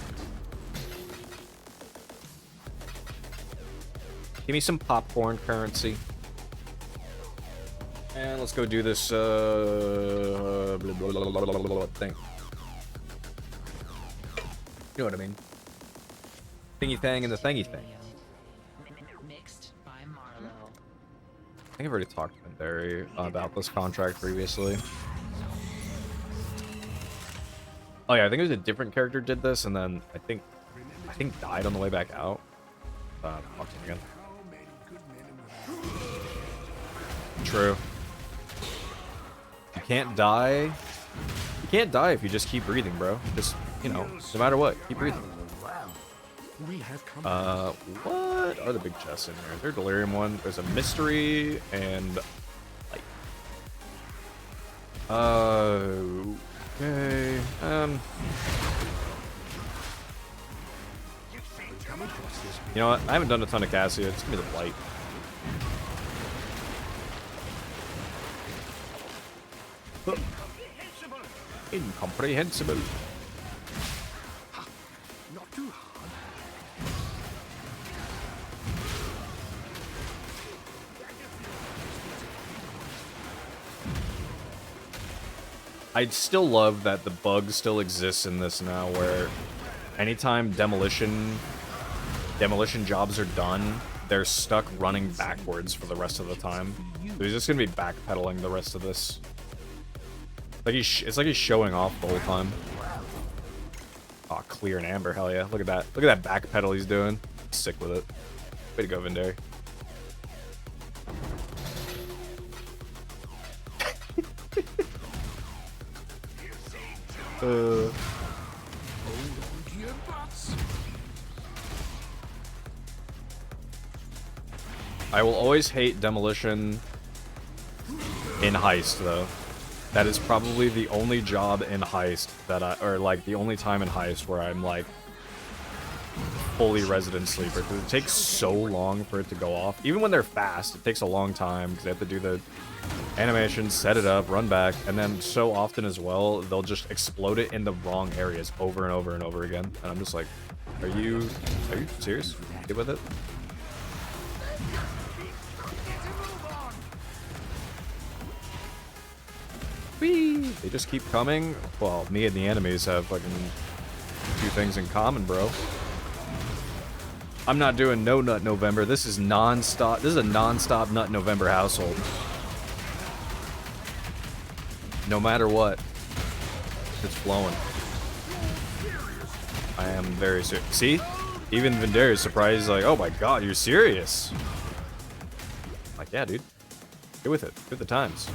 [SPEAKER 1] Give me some popcorn currency. And let's go do this thing. You know what I mean? Thingy thing and the thingy thing.
[SPEAKER 4] Mixed by Marlowe.
[SPEAKER 1] I think I've already talked to Barry about this contract previously. Oh yeah, I think it was a different character did this, and then I think died on the way back out. Talk to him again. True. You can't die. You can't die if you just keep breathing, bro. Just, you know, no matter what, keep breathing. What are the big chests in here? There's a delirium one. There's a mystery and light. Okay. You know what? I haven't done a ton of Cassia. Just give me the light. Incomprehensible.
[SPEAKER 2] Not too hard.
[SPEAKER 1] I'd still love that the bug still exists in this now, where anytime demolition jobs are done, they're stuck running backwards for the rest of the time. So he's just gonna be backpedaling the rest of this. Like it's like he's showing off the whole time. Aw, oh, clear and amber, hell yeah. Look at that. Look at that backpedal he's doing. Sick with it. Way to go, Vindari. I will always hate demolition in Heist, though. That is probably the only job in Heist that or like the only time in Heist where I'm like fully resident sleeper, because it takes so long for it to go off. Even when they're fast, it takes a long time because they have to do the animation, set it up, run back, and then so often as well, they'll just explode it in the wrong areas over and over and over again. And I'm just like, are you serious? Get with it? Whee! They just keep coming. Well, me and the enemies have fucking a few things in common, bro. I'm not doing no Nut November. This is non-stop. This is a non-stop Nut November household. No matter what, it's flowing. I am very serious. See? Even Vendera is surprised. He's like, oh my god, you're serious. I'm like, yeah, dude. Get with it. Get with the times.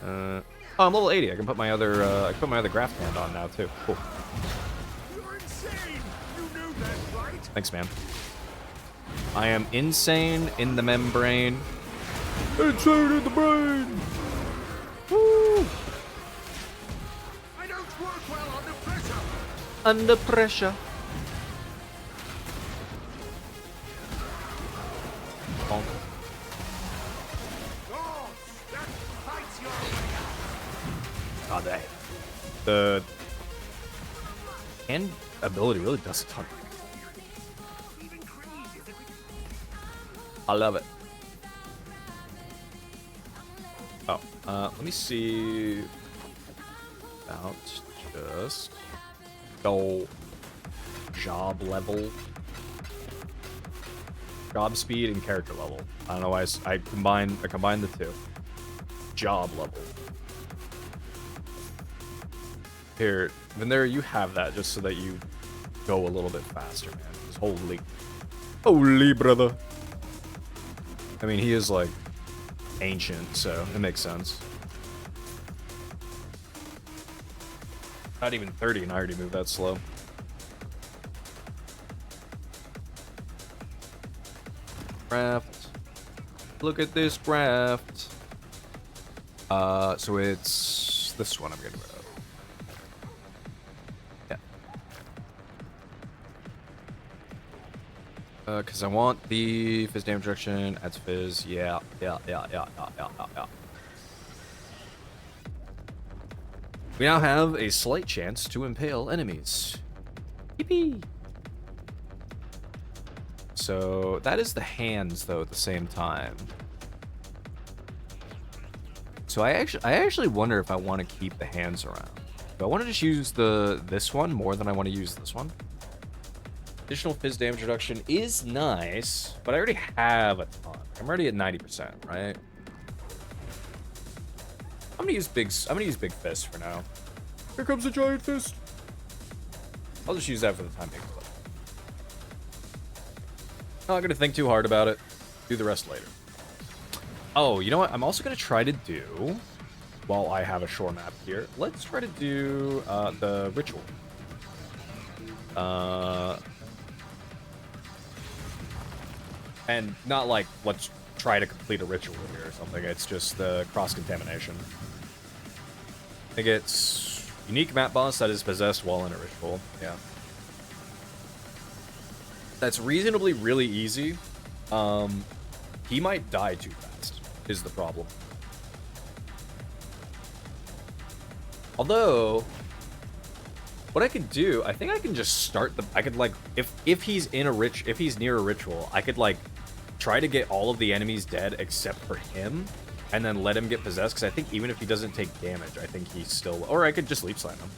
[SPEAKER 1] Oh, I'm level 80. I can put my other graft hand on now too. Cool.
[SPEAKER 5] You're insane. You knew that, right?
[SPEAKER 1] Thanks, man. I am insane in the membrane. Insane in the brain. Woo!
[SPEAKER 5] I don't work well under pressure.
[SPEAKER 1] Under pressure. Bonk.
[SPEAKER 5] Oh, that fights your way out.
[SPEAKER 1] God, the hand ability really does a ton. I love it. Oh, let me see about just go job level, job speed, and character level. I don't know why I combined the two. Job level. Here, Vendera, you have that just so that you go a little bit faster, man. Just holy brother. I mean, he is like ancient, so it makes sense. Not even 30 and I already moved that slow. Graft. Look at this graft. So it's this one I'm getting rid of. Yeah. Because I want the fizz damage reduction, adds fizz. Yeah. We now have a slight chance to impale enemies. Yippee! So that is the hands, though, at the same time. So I actually wonder if I want to keep the hands around. Do I want to just use this one more than I want to use this one? Additional fizz damage reduction is nice, but I already have a ton. I'm already at 90%, right? I'm gonna use big fist for now. Here comes the giant fist. I'll just use that for the time being. Not gonna think too hard about it. Do the rest later. Oh, you know what? I'm also gonna try to do, while I have a shore map here, let's try to do the ritual. And not like let's try to complete a ritual here or something. It's just the cross-contamination. I think it's unique map boss that is possessed while in a ritual. Yeah. That's reasonably really easy. He might die too fast, is the problem. Although, what I could do, I think I can just start the, I could like, if he's near a ritual, I could like try to get all of the enemies dead except for him, and then let him get possessed, because I think even if he doesn't take damage, I think he's still, or I could just sleep slam him.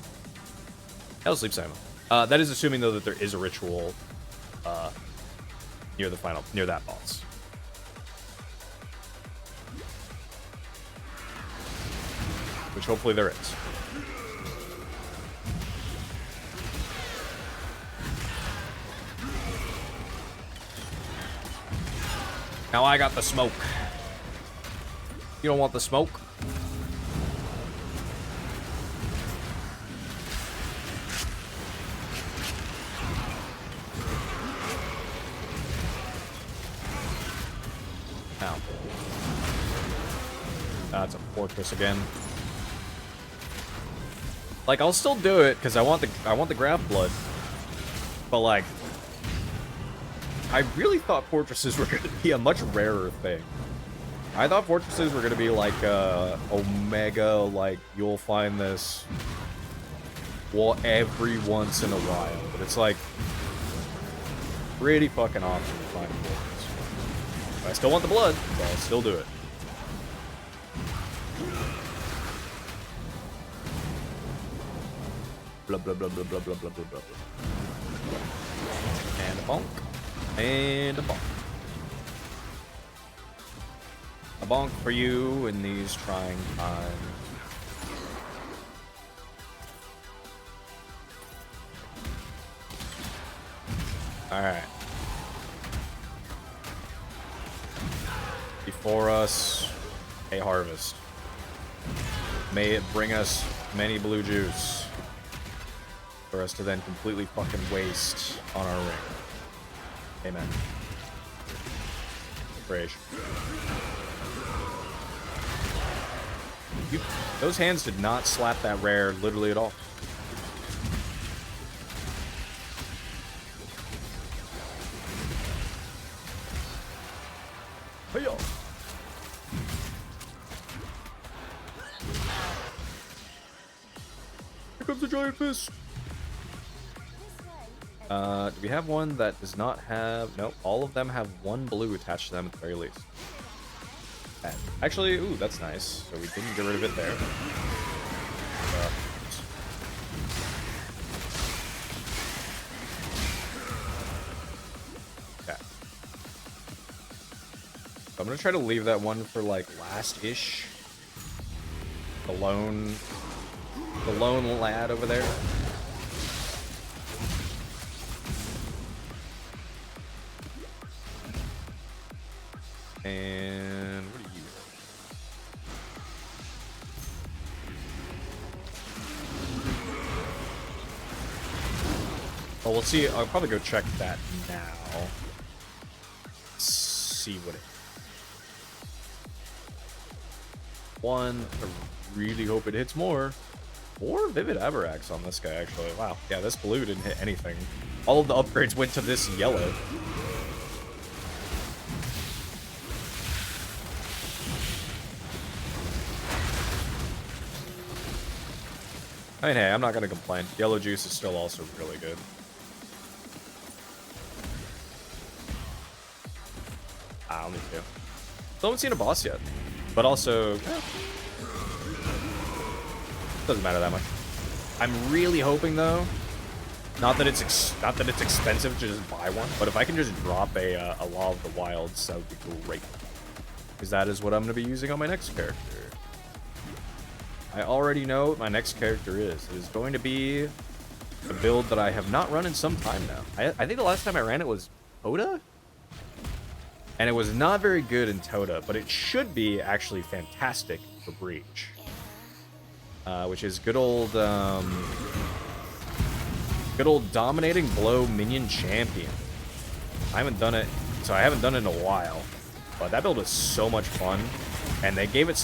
[SPEAKER 1] I'll sleep slam him. That is assuming though that there is a ritual near that boss. Which hopefully there is. Now I got the smoke. You don't want the smoke? Ow. That's a fortress again. Like, I'll still do it because I want the graft blood. But like, I really thought fortresses were going to be a much rarer thing. I thought fortresses were going to be like Omega, like you'll find this every once in a while. But it's like pretty fucking awesome to find a fortress. But I still want the blood, so I'll still do it. Blah, blah, blah, blah, blah, blah, blah, blah, blah. And a bonk. And a bonk. A bonk for you in these trying times. Alright. Before us, a harvest. May it bring us many blue juice. For us to then completely fucking waste on our ring. Amen. Rage. Those hands did not slap that rare literally at all. Hey yo. Here comes the giant fist. Do we have one that does not have... Nope, all of them have one blue attached to them at the very least. Actually, ooh, that's nice. So we didn't get rid of it there. Okay. So I'm gonna try to leave that one for, like, last-ish. The lone lad over there. And what are you? Well, we'll see. I'll probably go check that now. See what it is. One, I really hope it hits more. 4 Vivid Averax on this guy, actually. Wow. Yeah, this blue didn't hit anything. All of the upgrades went to this yellow. I mean, hey, I'm not going to complain. Yellow juice is still also really good. Ah, only 2. Still haven't seen a boss yet. But also... doesn't matter that much. I'm really hoping, though, not that it's expensive to just buy one, but if I can just drop a Law of the Wilds, that would be great. Because that is what I'm going to be using on my next character. I already know what my next character is. It is going to be a build that I have not run in some time now. I think the last time I ran it was Toda? And it was not very good in Toda, but it should be actually fantastic for Breach. Which is good old dominating blow minion champion. I haven't done it, so I haven't done it in a while. But that build was so much fun. And they gave us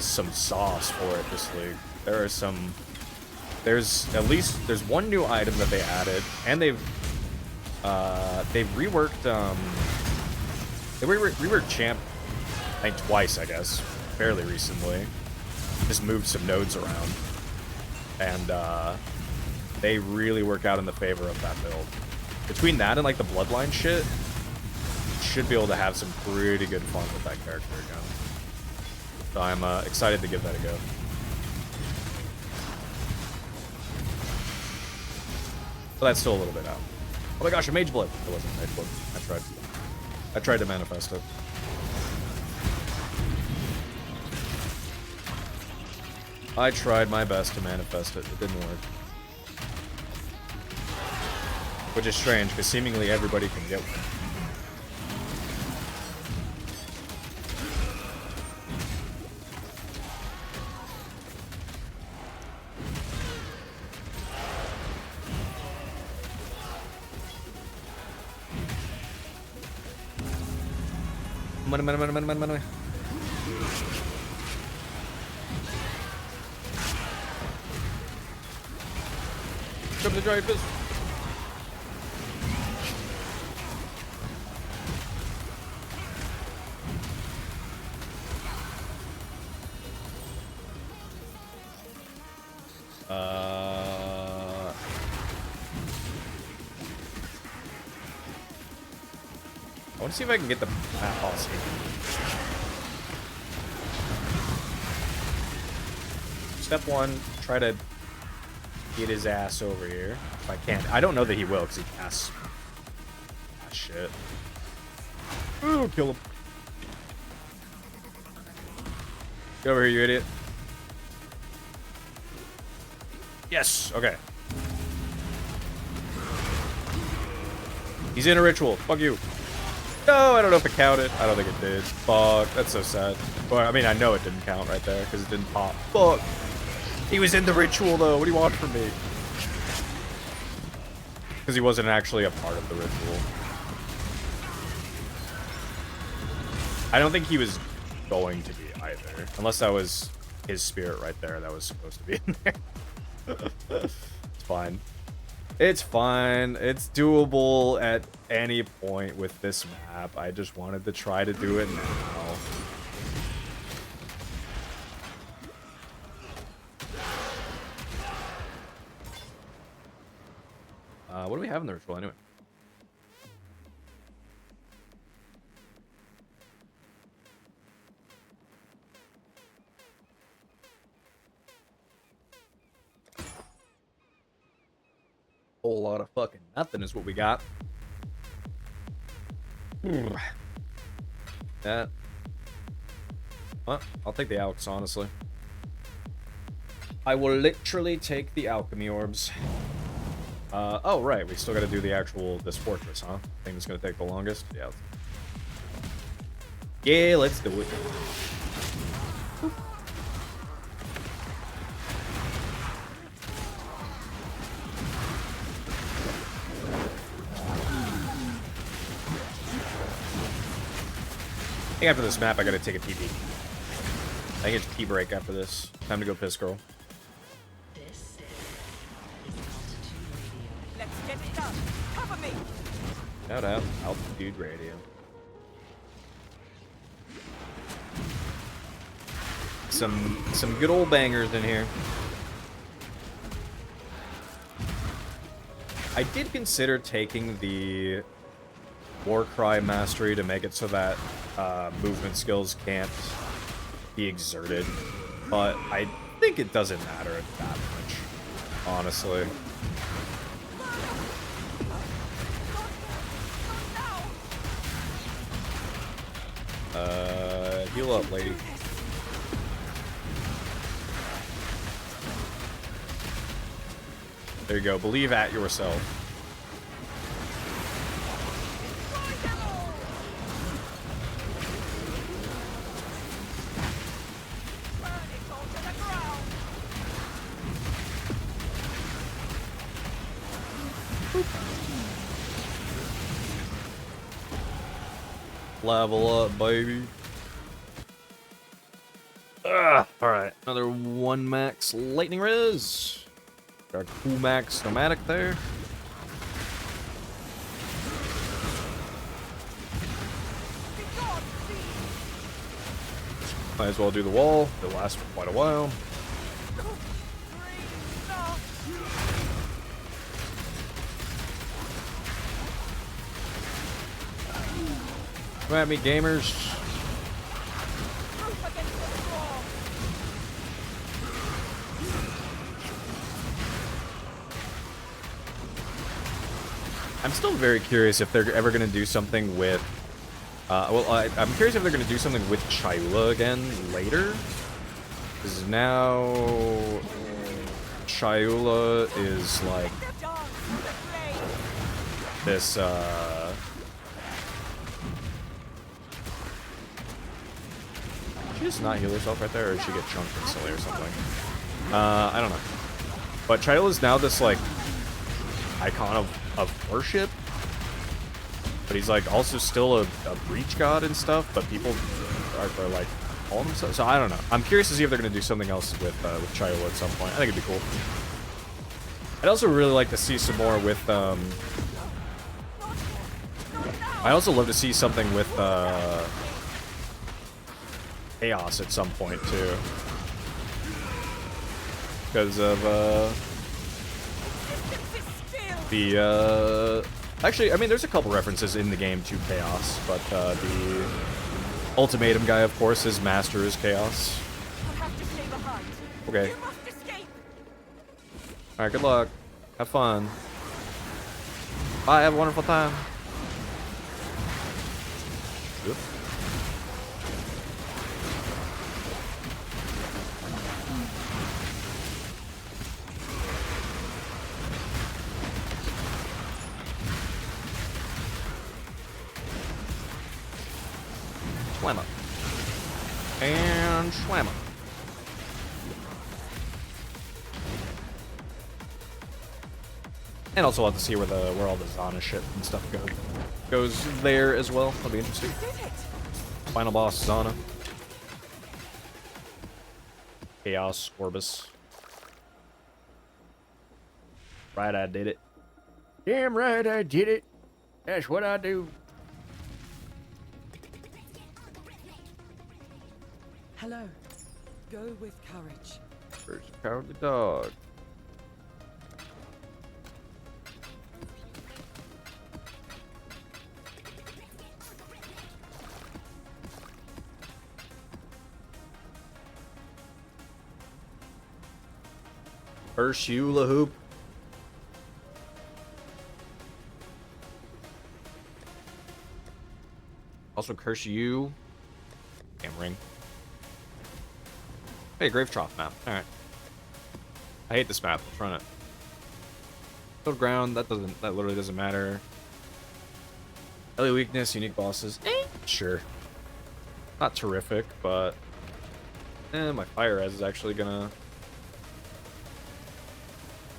[SPEAKER 1] some sauce for it this league. There's one new item that they added, and they've reworked reworked champ, I think twice, I guess, fairly recently. Just moved some nodes around, and they really work out in the favor of that build. Between that and like the bloodline shit, should be able to have some pretty good fun with that character again. So I'm excited to give that a go. But that's still a little bit out. Oh my gosh, a Mage Blood. It wasn't a Mage Blood. I tried to manifest it. I tried my best to manifest it. It didn't work. Which is strange, because seemingly everybody can get one. Money. Jump the giant fist. I want to see if I can get the map boss here. Step 1, try to get his ass over here. If I can. I don't know that he will, because he casts... Ah, shit. Ooh, kill him. Get over here, you idiot. Yes, okay. He's in a ritual. Fuck you. No, I don't know if it counted. I don't think it did. Fuck, that's so sad. Well, I mean, I know it didn't count right there, because it didn't pop. Fuck. He was in the ritual, though. What do you want from me? Because he wasn't actually a part of the ritual. I don't think he was going to be either. Unless that was his spirit right there that was supposed to be in there. It's fine. It's fine. It's doable at any point with this map. I just wanted to try to do it now. What do we have in the ritual anyway? Whole lot of fucking nothing is what we got. That. Well, I'll take the Alks, honestly. I will literally take the alchemy orbs. Oh, right. We still got to do the actual, this fortress, huh? Thing that's going to take the longest? Yeah. Yeah, let's do it. I think after this map, I got to take a TP. I think it's tea break after this. Time to go piss, girl.
[SPEAKER 4] This is altitude radio.
[SPEAKER 3] Let's get it done. Cover me.
[SPEAKER 1] Shout out altitude radio. Some good old bangers in here. I did consider taking the Warcry mastery to make it so that movement skills can't be exerted, but I think it doesn't matter that much, honestly. Heal up, lady. There you go. Believe at yourself. Level up, baby. Alright. Another 1 max lightning res. Got 2 max nomadic there. Might as well do the wall. It'll last for quite a while. Come at me, gamers. I'm still very curious if they're ever going to do something with... I'm curious if they're going to do something with Chayula again later. Because now... Chayula is like... This, Did she just not heal herself right there, or did she get chunked instantly or something? I don't know. But Chayula's now this, like, icon of worship. But he's, like, also still a breach god and stuff, but people are like, calling themselves. So I don't know. I'm curious to see if they're going to do something else with Chayula at some point. I think it'd be cool. I'd also really like to see some more with, I also love to see something with, Chaos at some point, too. Because of, actually, I mean, there's a couple references in the game to Chaos, but, the ultimatum guy, of course, his master is Chaos.
[SPEAKER 3] You'll have to stay behind.
[SPEAKER 1] Okay.
[SPEAKER 3] You must escape.
[SPEAKER 1] All right, good luck. Have fun. Bye. Have a wonderful time. Yep. Slamma. And slamma. And also, I'll have to see where all the Zana shit and stuff goes there as well. That'll be interesting. Final boss Zana. Chaos Orbis. Right, I did it. Damn right, I did it. That's what I do.
[SPEAKER 3] Hello. Go with courage.
[SPEAKER 1] Where's the cowardly dog? First hula hoop. Also curse you. Damn ring. Hey, Grave Trough map. Alright. I hate this map. Let's run it. Field ground, that literally doesn't matter. Early weakness, unique bosses. Sure. Not terrific, but my fire res is actually gonna.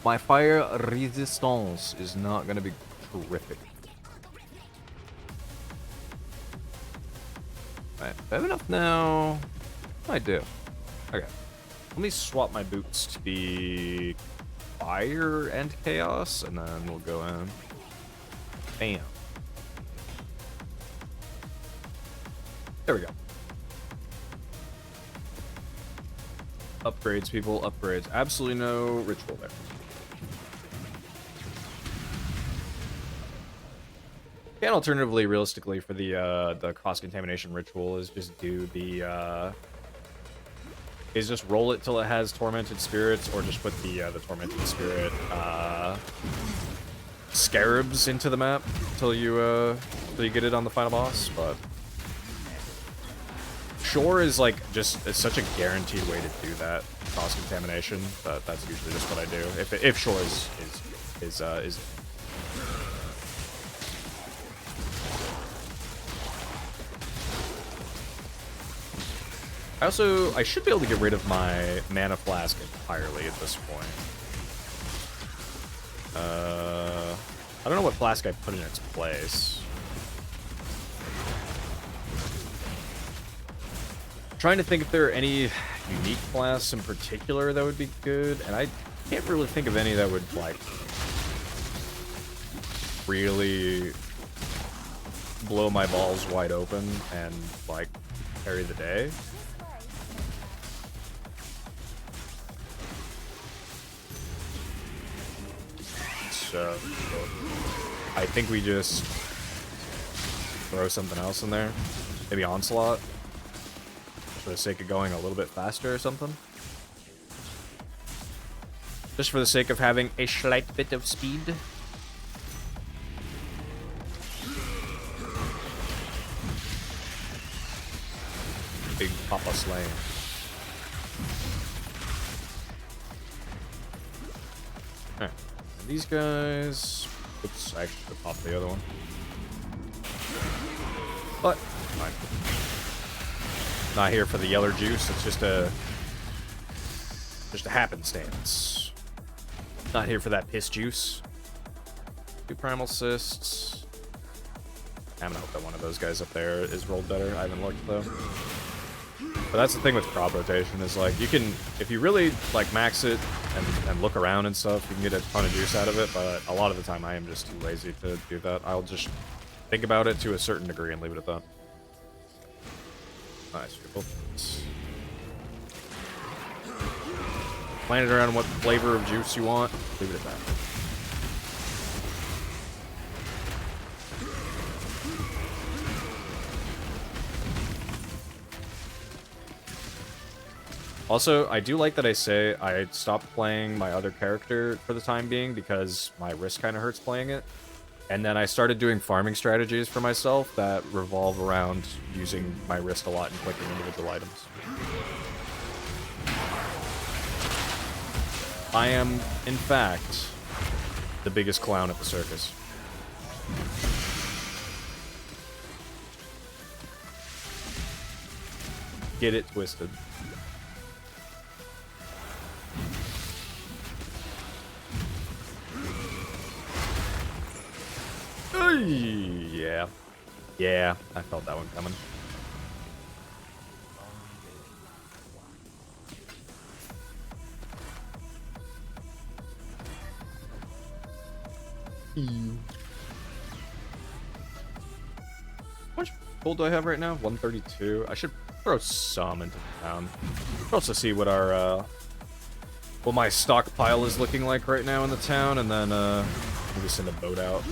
[SPEAKER 1] My fire resistance is not gonna be terrific. Alright, I have enough now. I do. Okay. Let me swap my boots to be fire and chaos, and then we'll go in. Bam. There we go. Upgrades, people. Upgrades. Absolutely no ritual there. And alternatively, realistically, for the cross-contamination ritual is just do the is just roll it till it has tormented spirits, or just put the tormented spirit scarabs into the map till you get it on the final boss. But Shore is like it's such a guaranteed way to do that cross-contamination. But that's usually just what I do if Shore is I should be able to get rid of my mana flask entirely at this point. I don't know what flask I put in its place. I'm trying to think if there are any unique flasks in particular that would be good, and I can't really think of any that would like really blow my balls wide open and like carry the day. So I think we just throw something else in there. Maybe Onslaught. For the sake of going a little bit faster or something. Just for the sake of having a slight bit of speed. Big Papa Slay. Alright. These guys. Oops, I actually should pop the other one. But fine. Not here for the yeller juice. It's just a happenstance. Not here for that piss juice. 2 primal cysts. I'm gonna hope that one of those guys up there is rolled better. I haven't looked though. But that's the thing with crop rotation is like you can, if you really like max it and look around and stuff, you can get a ton of juice out of it. But a lot of the time I am just too lazy to do that. I'll just think about it to a certain degree and leave it at that. Nice. Plan it around what flavor of juice you want. Leave it at that. Also, I do like that I say I stopped playing my other character for the time being because my wrist kind of hurts playing it. And then I started doing farming strategies for myself that revolve around using my wrist a lot and clicking individual items. I am, in fact, the biggest clown at the circus. Get it twisted. Yeah. Yeah, I felt that one coming. How much gold do I have right now? 132. I should throw some into the town. We'll also see what our what my stockpile is looking like right now in the town, and then maybe send a boat out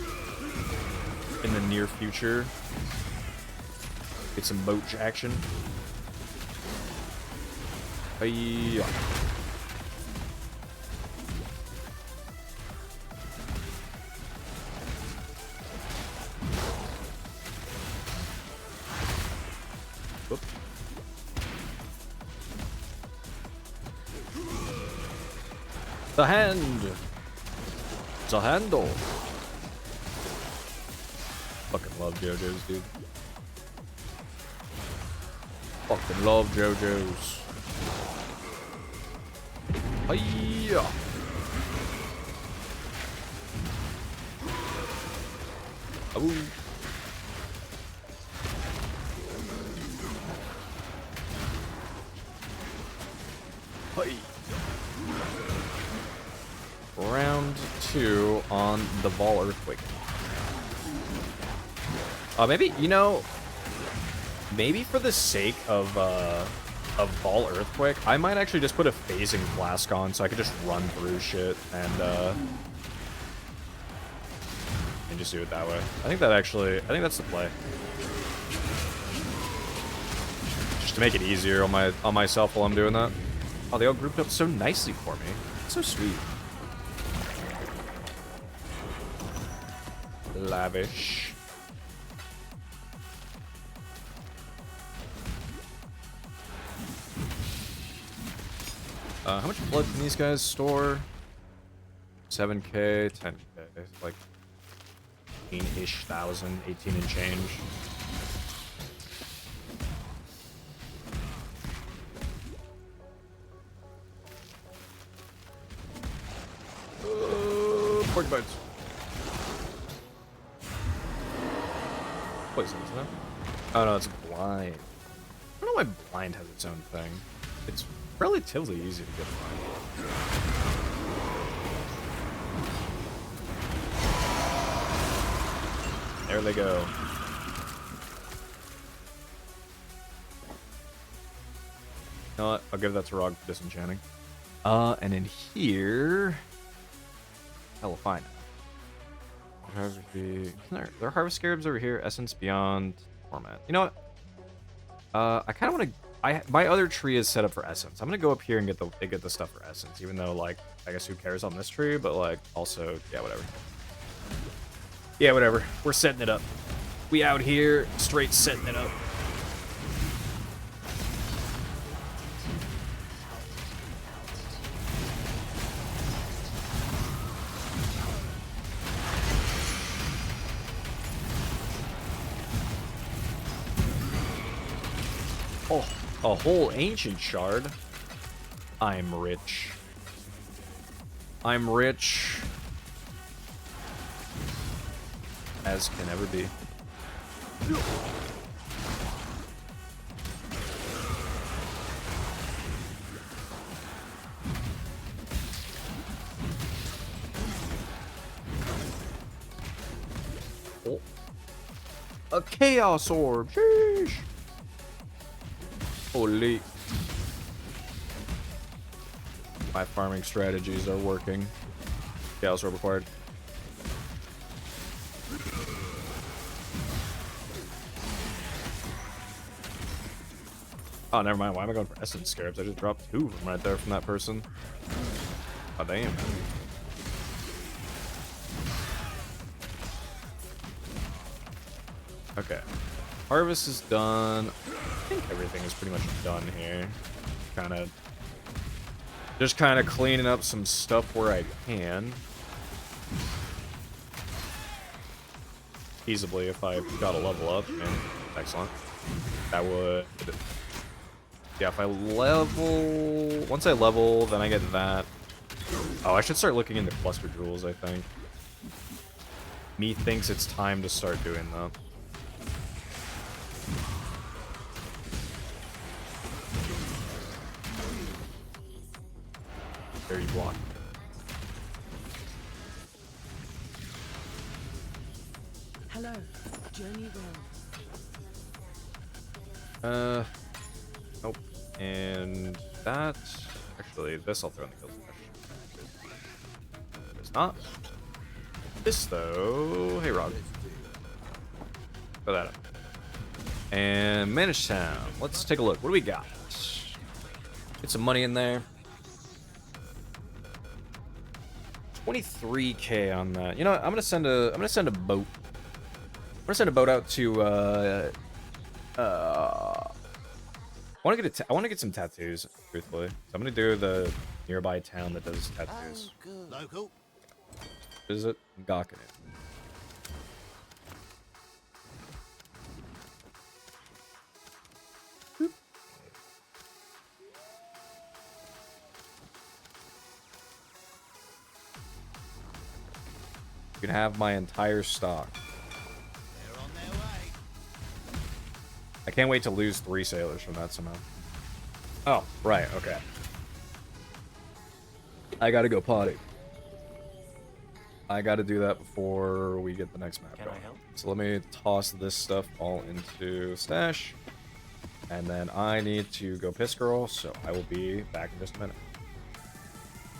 [SPEAKER 1] in the near future. Get some boat action. Hey. Whoop. The hand. The handle. Fucking love JoJo's, dude. Fucking love JoJo's. Hiya. Oh. Hi. Round 2 on the ball earthquake. Maybe, you know, maybe for the sake of ball earthquake, I might actually just put a phasing flask on so I could just run through shit and just do it that way. I think that's the play. Just to make it easier on myself while I'm doing that. Oh, they all grouped up so nicely for me. So sweet. Lavish. How much blood can these guys store? 7k, 10k, like 18-ish thousand, 18 and change. Porcupines. What is it, isn't it? Oh no, it's blind. I don't know why blind has its own thing. It's relatively easy to get blind. There they go. You know what? I'll give that to Rog for disenchanting. And in here... Hell if I know. There are harvest scarabs over here. Essence beyond format. You know what? I kind of want to... my other tree is set up for essence. I'm gonna go up here and get the stuff for essence, even though, like, I guess who cares on this tree, but, like, also, yeah, whatever. Yeah, whatever. We're setting it up. We out here, straight setting it up. Oh, a whole ancient shard. I'm rich. I'm rich. As can ever be. Oh. A chaos orb. Sheesh. Holy. My farming strategies are working. Chaos orb required. Oh, never mind. Why am I going for Essence Scarabs? I just dropped 2 of them right there from that person. Oh, damn. Okay. Harvest is done. I think everything is pretty much done here. Just kind of cleaning up some stuff where I can. Feasibly, if I got a level up. And excellent. That would... Yeah, if I level... Once I level, then I get that. Oh, I should start looking into cluster jewels, I think. Me thinks it's time to start doing that. There you block.
[SPEAKER 3] Hello, journey well.
[SPEAKER 1] Nope. And that... Actually, this I'll throw in the kill smash. It's not. This, though... Hey, Rog. Throw that up. And Manage Town. Let's take a look. What do we got? Get some money in there. 23k on that. You know what? I'm gonna send a boat. I'm gonna send a boat out to I want to get some tattoos, truthfully. So I'm gonna do the nearby town that does tattoos.
[SPEAKER 5] Local.
[SPEAKER 1] Is it Gawking it? You can have my entire stock.
[SPEAKER 5] They're on their way.
[SPEAKER 1] I can't wait to lose 3 sailors from that somehow. Oh, right, okay. I gotta go potty. I gotta do that before we get the next map going. So let me toss this stuff all into stash. And then I need to go piss girl, so I will be back in just a minute.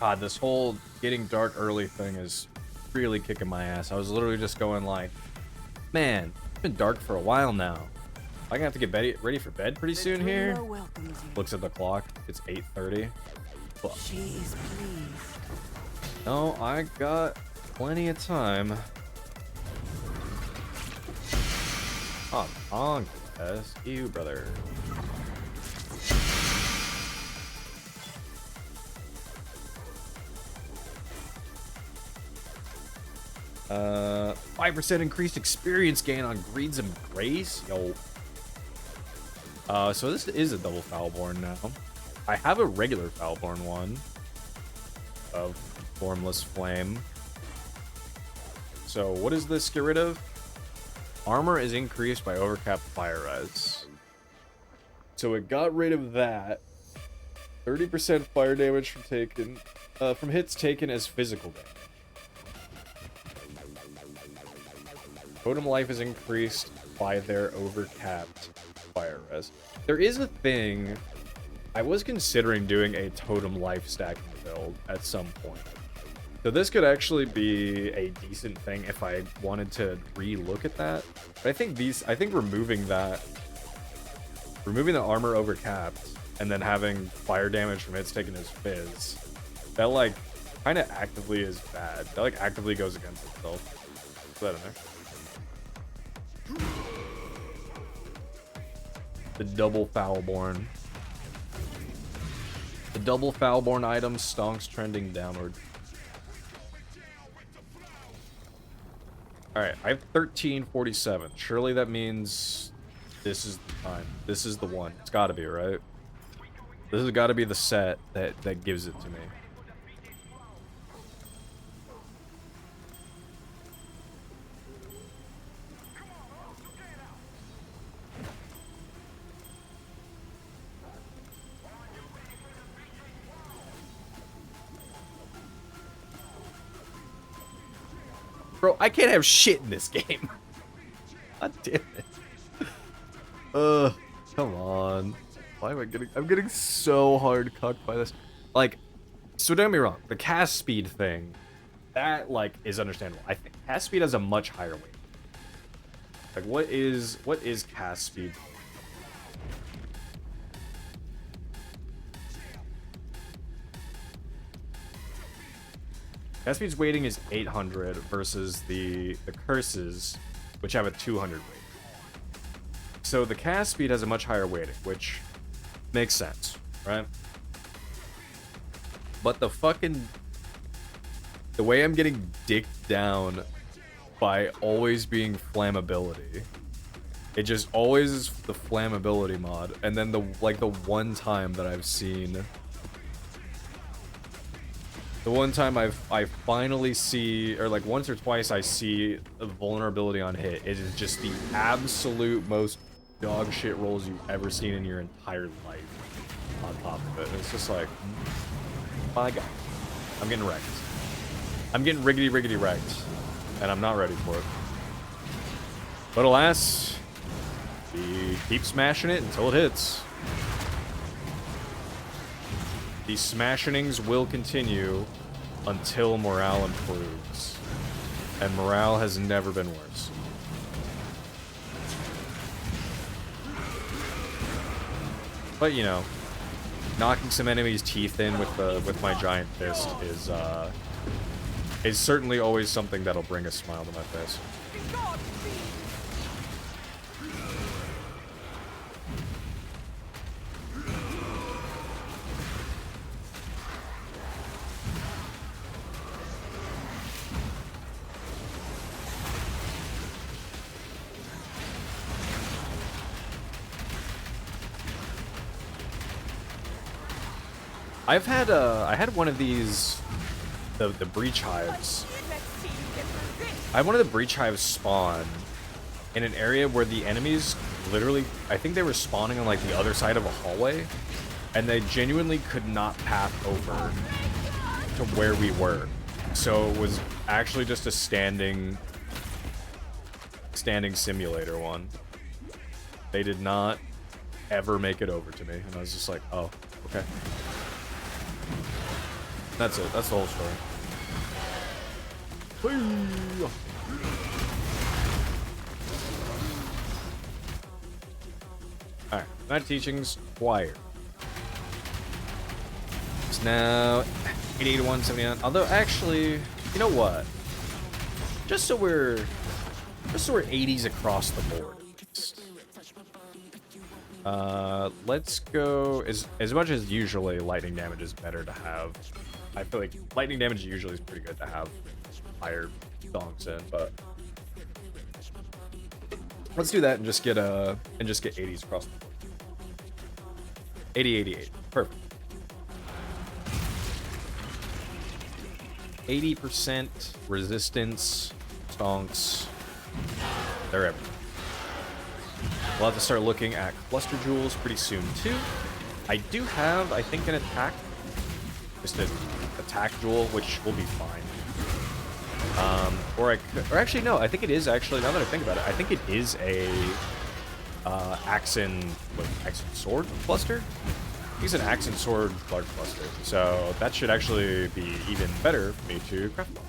[SPEAKER 1] God, this whole getting dark early thing is really kicking my ass. I was literally just going like, man, it's been dark for a while now. I'm gonna have to get ready for bed pretty soon here. Looks at the clock. It's 8:30. Fuck.
[SPEAKER 3] She is pleased.
[SPEAKER 1] No, I got plenty of time. Come on, guys. You, brother. Uh, 5% increased experience gain on Greeds and Grace. Yo. So this is a double Foulborn now. I have a regular Foulborn one of Formless Flame. So what does this get rid of? Armor is increased by overcapped fire res. So it got rid of that. 30% fire damage from hits taken as physical damage. Totem life is increased by their overcapped fire res. There is a thing. I was considering doing a totem life stacking build at some point. So this could actually be a decent thing if I wanted to re-look at that. But I think removing the armor overcapped and then having fire damage from hits taken as fizz, that like kind of actively is bad. That like actively goes against itself. Put that in there. The double Foulborn. The double Foulborn item stonks trending downward. Alright, I have 1347. Surely that means this is the time. This is the one. It's gotta be, right? This has gotta be the set that gives it to me. Bro, I can't have shit in this game. God damn it. Come on. Why am I getting... I'm getting so hard cucked by this. Like, so don't get me wrong. The cast speed thing, that, like, is understandable. I think cast speed has a much higher weight. Like, what is cast speed? Cast speed's weighting is 800 versus the curses, which have a 200 weighting. So the cast speed has a much higher weighting, which makes sense, right? But the way I'm getting dicked down by always being flammability. It just always is the flammability mod, and then the one time that I've seen, the one time I finally see, or like once or twice I see a vulnerability on hit, it is just the absolute most dog shit rolls you've ever seen in your entire life on top of it. And it's just like, my god, I'm getting wrecked. I'm getting riggedy wrecked, and I'm not ready for it. But alas, we keep smashing it until it hits. These smashings will continue until morale improves. And morale has never been worse. But you know, knocking some enemies' teeth in with my giant fist is certainly always something that'll bring a smile to my face. I had one of these, the breach hives. I had one of the breach hives spawn in an area where the enemies literally, I think they were spawning on like the other side of a hallway, and they genuinely could not path over to where we were. So it was actually just a standing simulator one. They did not ever make it over to me, and I was just like, oh, okay. That's it. That's the whole story. Alright, that teaching's acquired. It's now 88 to 179. Although, actually, you know what? Just so we're 80s across the board. Let's go as much as usually lightning damage is better to have. I feel like lightning damage usually is pretty good to have higher donks in, but let's do that and just get 80s across the board. 80, 88. Perfect. 80% resistance, stonks. They're everywhere. We'll have to start looking at cluster jewels pretty soon too. I do have, I think, an attack. Just an attack jewel, which will be fine. Or actually no, I think it is actually, now that I think about it, I think it is a axe and sword cluster? I think it's an axe and sword large cluster. So that should actually be even better for me to craft one.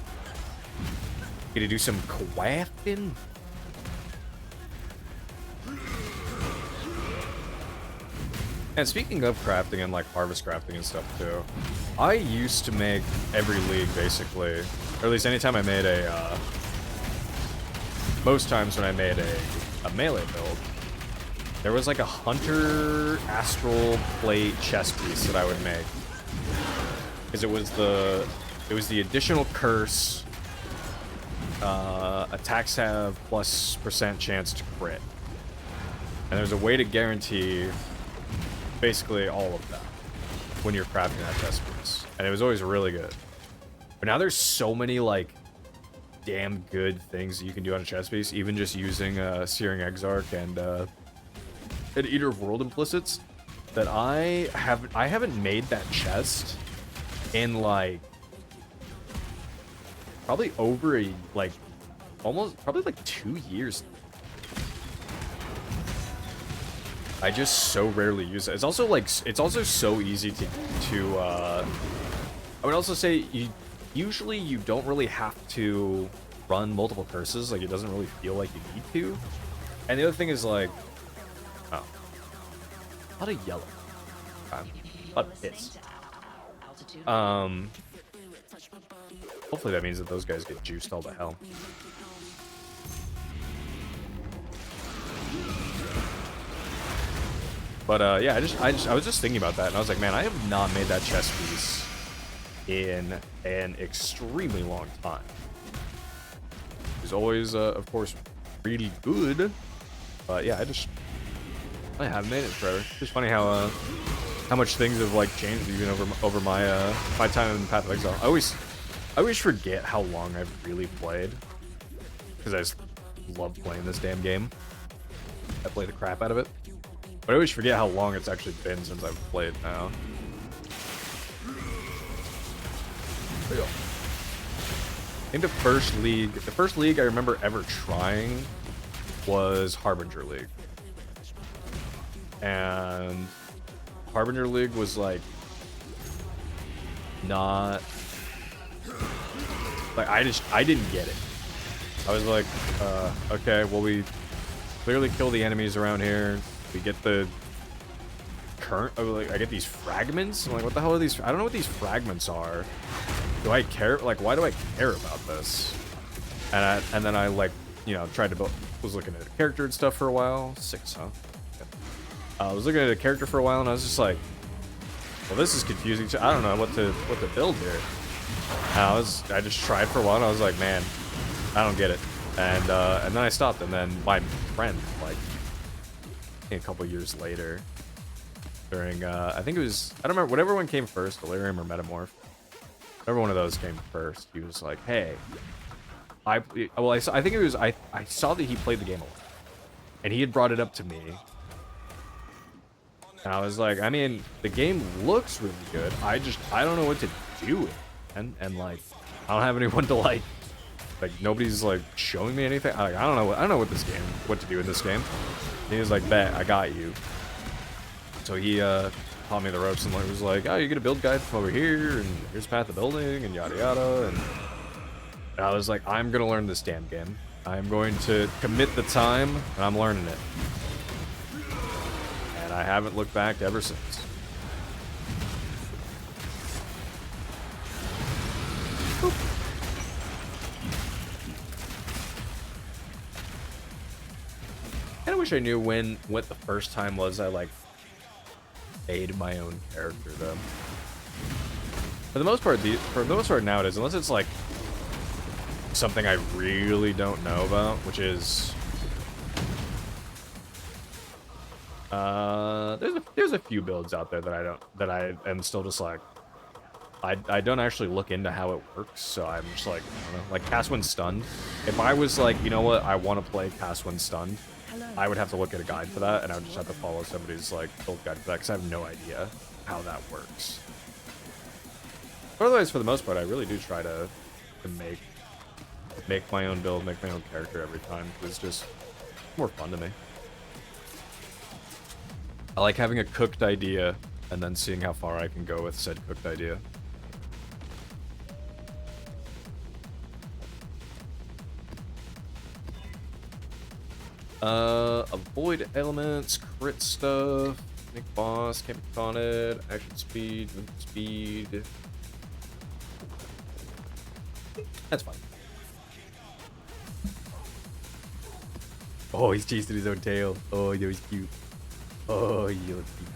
[SPEAKER 1] Get to do some crafting. And speaking of crafting and like harvest crafting and stuff too, I used to make every league basically, or at least anytime I made most times when I made a melee build, there was like a hunter astral plate chest piece that I would make. Because it was the additional curse, attacks have +% chance to crit. And there's a way to guarantee basically all of that when you're crafting that chest piece, and it was always really good. But now there's so many like damn good things that you can do on a chest piece, even just using Searing Exarch and an Eater of World Implicits, that I haven't made that chest in like probably over probably 2 years. I just so rarely use it. It's also so easy to I would also say usually you don't really have to run multiple curses. Like, it doesn't really feel like you need to. And the other thing is like, oh, a lot of yellow, a lot of piss. Hopefully that means that those guys get juiced all to hell. But yeah, I was just thinking about that, and I was like, man, I have not made that chess piece in an extremely long time. It's always, of course, really good, but yeah, I haven't made it forever. It's just funny how much things have like changed even over my my time in Path of Exile. I always forget how long I've really played, because I just love playing this damn game. I play the crap out of it. But I always forget how long it's actually been since I've played now. There you go. I think the first league I remember ever trying was Harbinger League. And Harbinger League was like not like I didn't get it. I was like, okay, well, we clearly kill the enemies around here. We get the current. Like, I get these fragments. I'm like, what the hell are these? I don't know what these fragments are. Do I care? Like, why do I care about this? And then I like, you know, tried to build. Was looking at a character and stuff for a while. 6, huh? Yeah. I was looking at a character for a while, and I was just like, well, this is confusing. I don't know what to build here. And I just tried for a while, and I was like, man, I don't get it. And then I stopped, and then my friend, like, a couple years later, during I think it was, I don't remember, whatever one came first, Delirium or Metamorph, whatever one of those came first, he was like, hey, I think it was, I saw that he played the game a lot, and he had brought it up to me, and I was like, I mean, the game looks really good, I don't know what to do with it, and like, I don't have anyone to like nobody's like showing me anything. I don't know what to do in this game. And he was like, bet, I got you. So he taught me the ropes and was like, oh, you get a build guide from over here, and here's path of building, and yada yada. And I was like, I'm gonna learn this damn game. I'm going to commit the time, and I'm learning it. And I haven't looked back ever since. Boop. I kind of wish I knew what the first time was I like made my own character though. For the most part nowadays, unless it's like something I really don't know about, which is there's a few builds out there that I am still just like I don't actually look into how it works, so I'm just like, I don't know, like cast when stunned. If I was like, you know what, I want to play cast when stunned, I would have to look at a guide for that, and I would just have to follow somebody's like build guide for that, because I have no idea how that works. But otherwise, for the most part, I really do try to make my own build, make my own character every time, because it's just more fun to me. I like having a cooked idea and then seeing how far I can go with said cooked idea. Avoid elements, crit stuff, make boss, can't be taunted, action speed, move speed. That's fine. Oh, he's chasing his own tail. Oh, yo, he's cute. Oh, you look cute.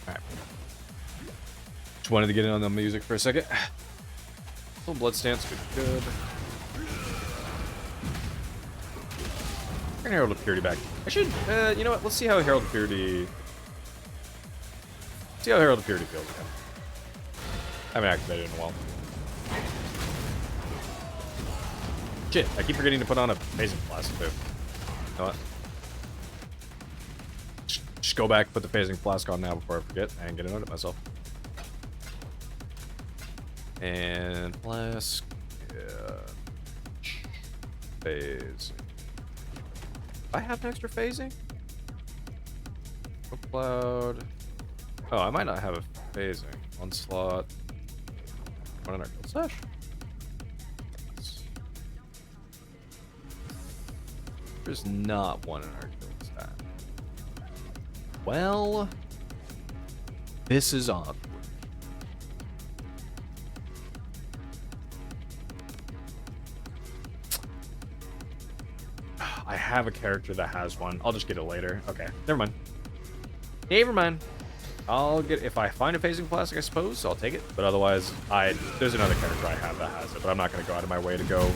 [SPEAKER 1] Alright. Just wanted to get in on the music for a second. A little blood stance, good. Bring Herald of Purity back. I should, you know what? Let's see how Herald of Purity. See how Herald of Purity feels again. I haven't activated it in a while. Shit, I keep forgetting to put on a phasing flask too. You know what? Just go back, put the phasing flask on now before I forget, and get annoyed at myself. And flask. Yeah. Phase. I have an extra phasing? Cloud. Oh, I might not have a phasing. One slot. One in our guild sesh. There's not one in our guild stat. Well, this is awkward. I have a character that has one. I'll just get it later. Okay, never mind. Never mind. I'll get, if I find a phasing plastic, I suppose, I'll take it. But otherwise, there's another character I have that has it, but I'm not going to go out of my way to go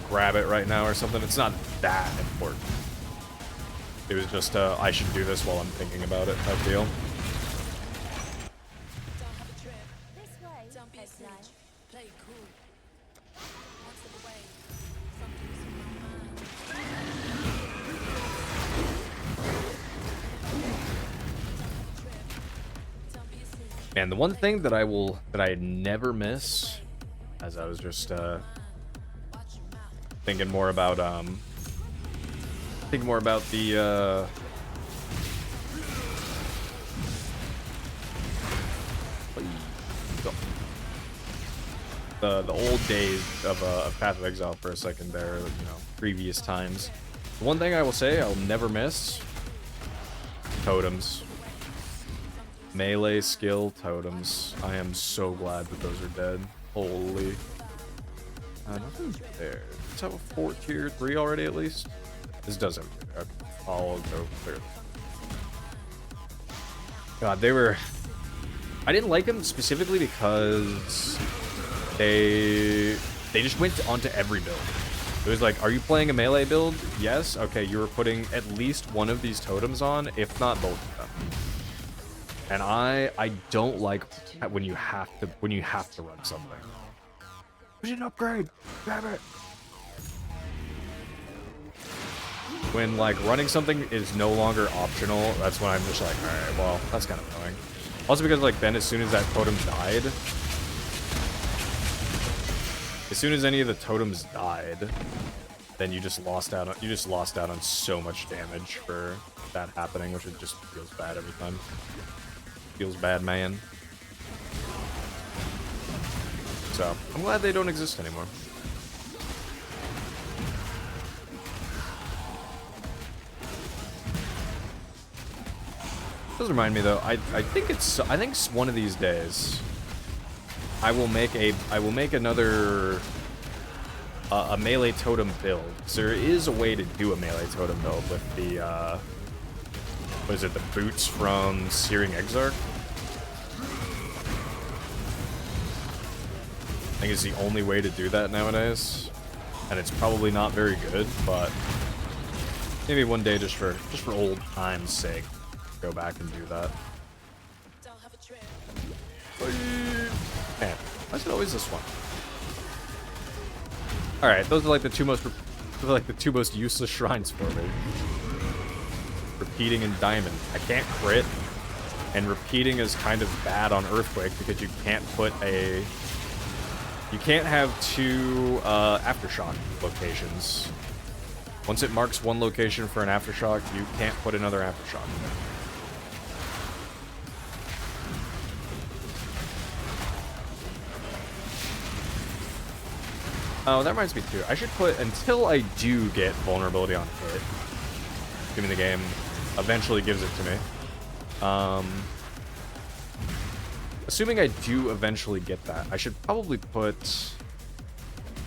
[SPEAKER 1] grab it right now or something. It's not that important. It was just, I should do this while I'm thinking about it type deal.
[SPEAKER 3] This way, Exile.
[SPEAKER 4] Play cool. Once in a way, something's in my mind. Don't be a silly.
[SPEAKER 1] And the one thing that I never miss, as I was just thinking more about the old days of Path of Exile for a second there, you know, previous times. The one thing I will say I'll never miss: totems. Melee skill totems. I am so glad that those are dead. Holy. Nothing there. Let's have a 4 tier 3 already at least. This does have a tier 3. I'll go clear. God, they were... I didn't like them specifically because they just went onto every build. It was like, are you playing a melee build? Yes. Okay, you were putting at least one of these totems on, if not both of them. And I don't like when you have to run something. We should upgrade. Grab it. When like running something is no longer optional, that's when I'm just like, all right, well, that's kind of annoying. Also because like then as soon as that totem died, as soon as any of the totems died, then you just lost out on so much damage for that happening, which it just feels bad every time. Feels bad, man. So I'm glad they don't exist anymore. Does remind me though. I think one of these days I will make another a melee totem build. So there is a way to do a melee totem build with the what is it, the boots from Searing Exarch? I think it's the only way to do that nowadays, and it's probably not very good, but maybe one day just for old time's sake, go back and do that.
[SPEAKER 4] Don't have a trip.
[SPEAKER 1] Man, why is it always this one? All right, those are like the two most useless shrines for me. Repeating and Diamond. I can't crit, and repeating is kind of bad on Earthquake because you can't have two Aftershock locations. Once it marks one location for an Aftershock, you can't put another Aftershock in there. Oh, that reminds me too. I should put, until I do get vulnerability on hit, assuming the game eventually gives it to me. Assuming I do eventually get that, I should probably put...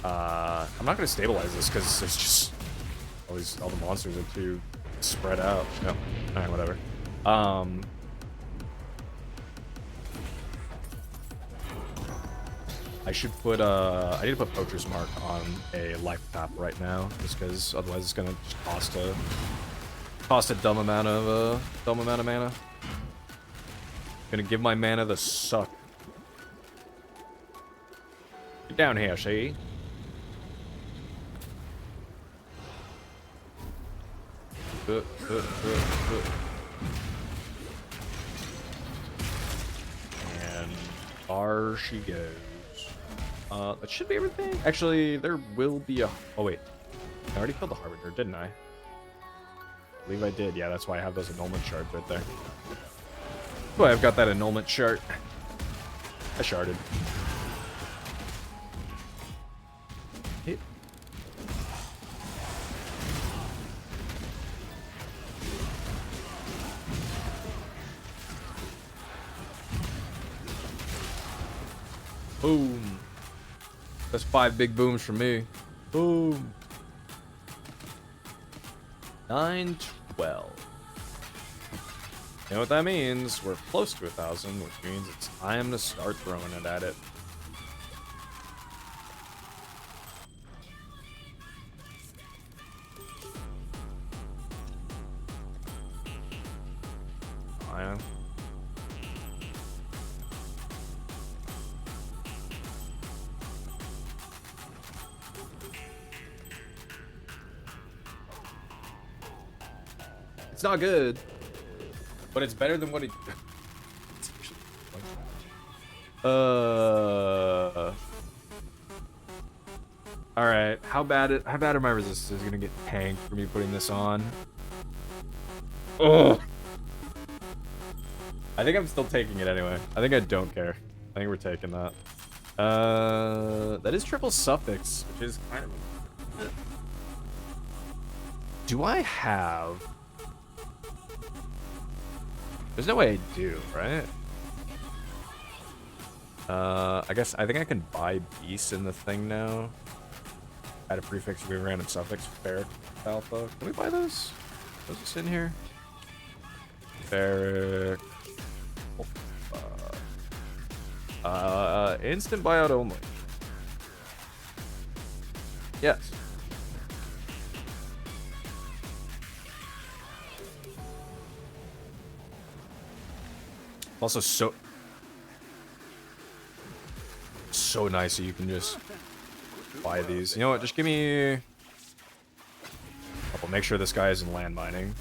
[SPEAKER 1] I'm not going to stabilize this because there's just all the monsters are too spread out. No, alright, whatever. I should put I need to put Poacher's Mark on a life tap right now, just because otherwise it's gonna just cost a dumb amount of mana. Gonna give my mana the suck. Get down here, see? And bar she goes. That should be everything. Actually, there will be a... Oh, wait. I already killed the Harbinger, didn't I? I believe I did. Yeah, that's why I have those annulment shards right there. Boy, I've got that annulment shard. I sharded. Hit. Boom. That's 5 big booms from me. Boom. 912. You know what that means? We're close to 1,000, which means it's time to start throwing it at it. Oh, yeah. It's not good, but it's better than what it. It's actually all right. How bad are my resistances gonna get tanked for me putting this on? Ugh. I think I'm still taking it anyway. I think I don't care. I think we're taking that. That is triple suffix, which is kind of. Do I have? There's no way I do, right? I think I can buy beasts in the thing now. Add a prefix, remove random suffix, ferric alpha. Can we buy those? Those just in here? Ferric. Instant buyout only. Yes. Also so nice that you can just buy these. You know what? Just give me. I'll make sure this guy is in land mining.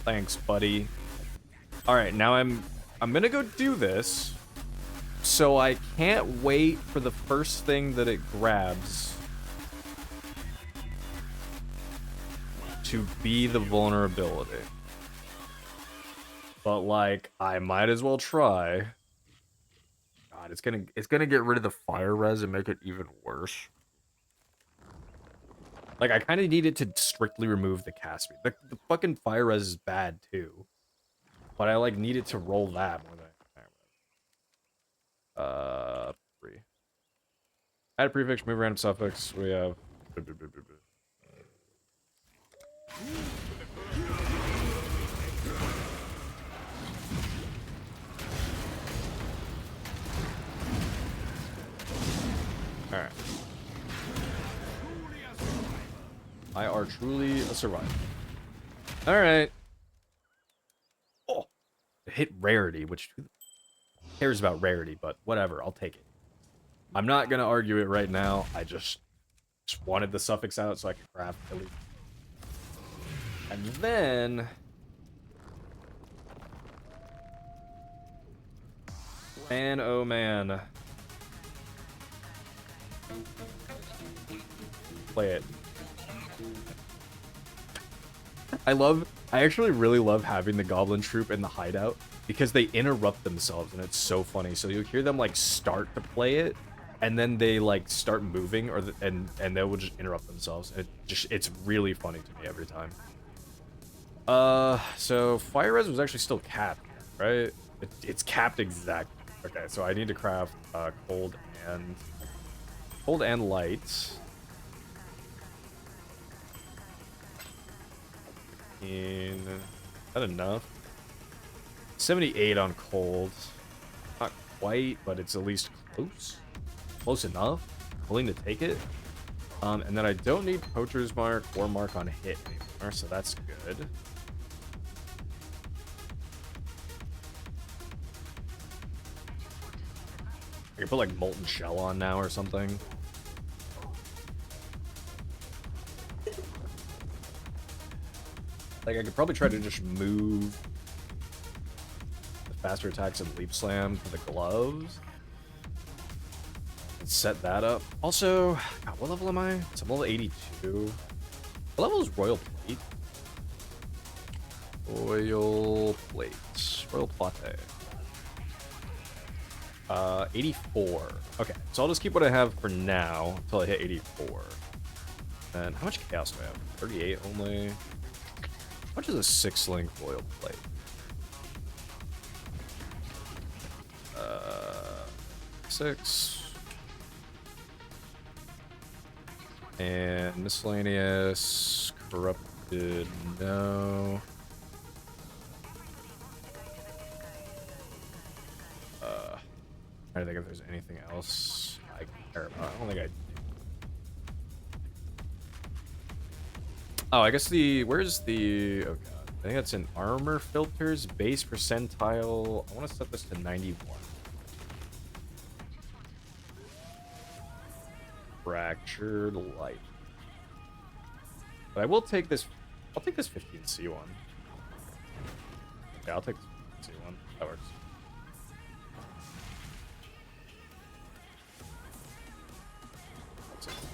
[SPEAKER 1] Thanks, buddy. All right, now I'm gonna go do this. So I can't wait for the first thing that it grabs to be the vulnerability. But like, I might as well try. God, it's gonna get rid of the fire res and make it even worse. Like, I kind of need it to strictly remove the cast speed. The fucking fire res is bad too, but I like need it to roll that more than. 3. Add a prefix, move random suffix. We have. Alright. I are truly a survivor. Alright. Oh! It hit rarity, which who cares about rarity, but whatever, I'll take it. I'm not gonna argue it right now. I just wanted the suffix out so I could craft at least. And then man, oh man. Play it. I actually really love having the goblin troop in the hideout because they interrupt themselves and it's so funny. So you'll hear them like start to play it and then they like start moving and they will just interrupt themselves. It's really funny to me every time. So fire res was actually still capped, right? It's capped exactly. Okay, so I need to craft cold and light. Is that enough? 78 on cold. Not quite, but it's at least close. Close enough. Willing to take it. And then I don't need poacher's mark or mark on hit anymore, so that's good. I can put like molten shell on now or something. Like, I could probably try to just move the faster attacks and leap slam to the gloves. And set that up. Also, God, what level am I? It's level 82. What level is Royal Plate? Royal Plate. Royal Plate. 84. Okay, so I'll just keep what I have for now until I hit 84. And how much chaos do I have? 38 only. How much is a 6-link Royal Plate? Classics. And miscellaneous. Corrupted, no. I don't think if there's anything else I care about. I don't think I... Oh, I guess the... Where's the... Oh, God. I think that's in armor filters. Base percentile. I want to set this to 91. Fractured light. But I will take this... I'll take this 15C1. Yeah, I'll take this 15C1. That works.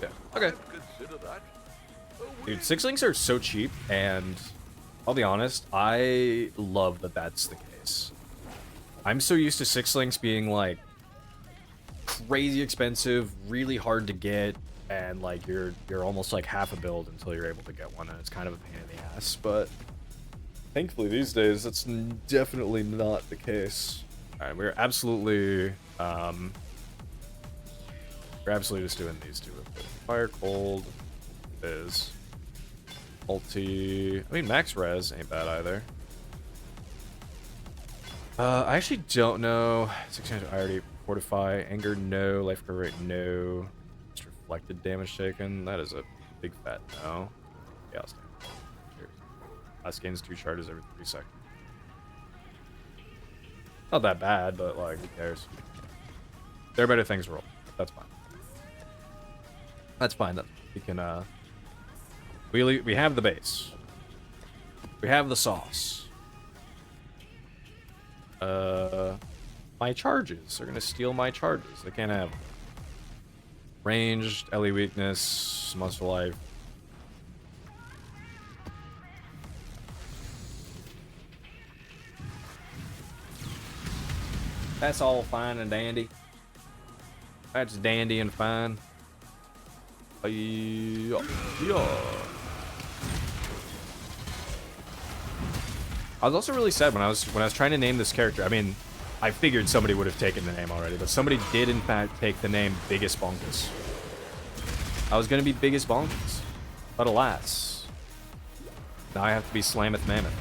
[SPEAKER 1] Yeah. Okay. Dude, six links are so cheap, and I'll be honest, I love that that's the case. I'm so used to six links being like crazy expensive, really hard to get, and like you're almost like half a build until you're able to get one, and it's kind of a pain in the ass. But thankfully these days, that's definitely not the case. All right, we're absolutely just doing these two. Fire, cold, is multi. I mean, max res ain't bad either. I actually don't know. 600 I already fortify. Anger, no. Life cover rate, no. Just reflected damage taken. That is a big fat no. Chaos damage. Cheers. Last gains 2 charges every 3 seconds. Not that bad, but like, who cares? There are better things to roll. That's fine. That's fine. We can, we have the base. We have the sauce. My charges. They're gonna steal my charges. They can't have them. Ranged, LE weakness, monster life. That's all fine and dandy. That's dandy and fine. Yeah. I was also really sad when I was trying to name this character. I mean, I figured somebody would have taken the name already, but somebody did in fact take the name Biggest Bonkus. I was gonna be Biggest Bonkus, but alas, now I have to be Slameth Mammoth.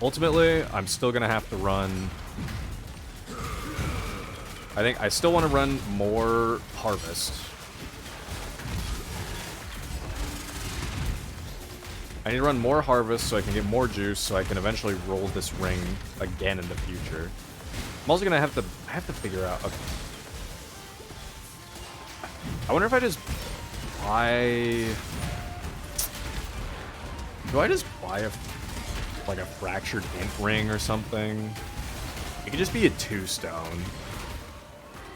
[SPEAKER 1] Ultimately, I'm still gonna have to run. I think I still want to run more Harvest. I need to run more Harvest so I can get more juice so I can eventually roll this ring again in the future. I'm also gonna have to figure out. Okay. I wonder if I just buy. Do I just buy a fractured ink ring or something? It could just be a 2-stone.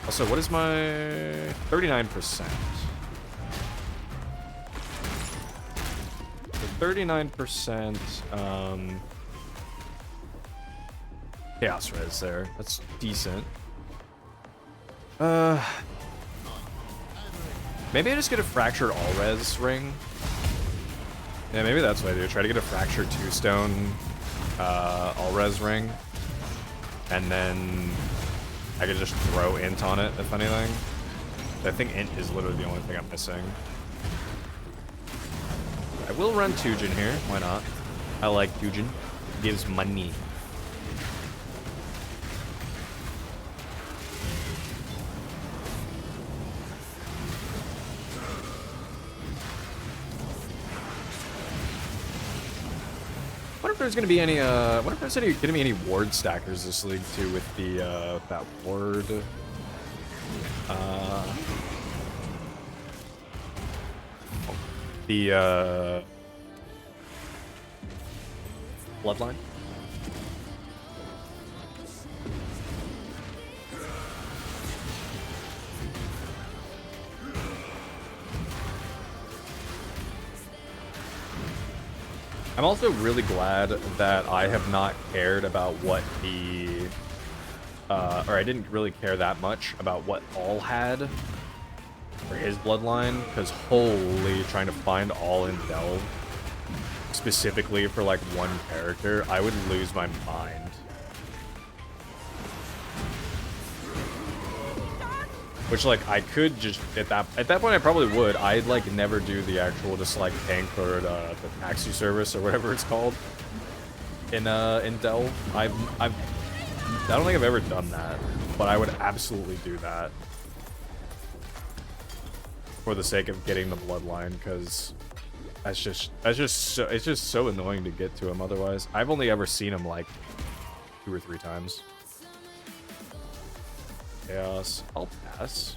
[SPEAKER 1] Also, what is my 39%? 39% chaos res there. That's decent. Maybe I just get a fractured all res ring. Yeah, maybe that's what I do. Try to get a fractured 2-stone all res ring, and then I could just throw int on it if anything. I think int is literally the only thing I'm missing. I will run Tujin here. Why not? I like Tujin. Gives money. I wonder if there's gonna be any. Wonder if there's gonna be any ward stackers this league too with the that ward. The bloodline. I'm also really glad that I have not cared about what the or I didn't really care that much about what All had for his bloodline, because holy, trying to find All in Delve specifically for like one character, I would lose my mind. Which, like, I could just at that point I probably would. I'd like never do the actual just like tank or the taxi service or whatever it's called in Delve. I don't think I've ever done that, but I would absolutely do that for the sake of getting the bloodline, because it's just so annoying to get to him otherwise. I've only ever seen him like 2 or 3 times. Chaos. I'll pass.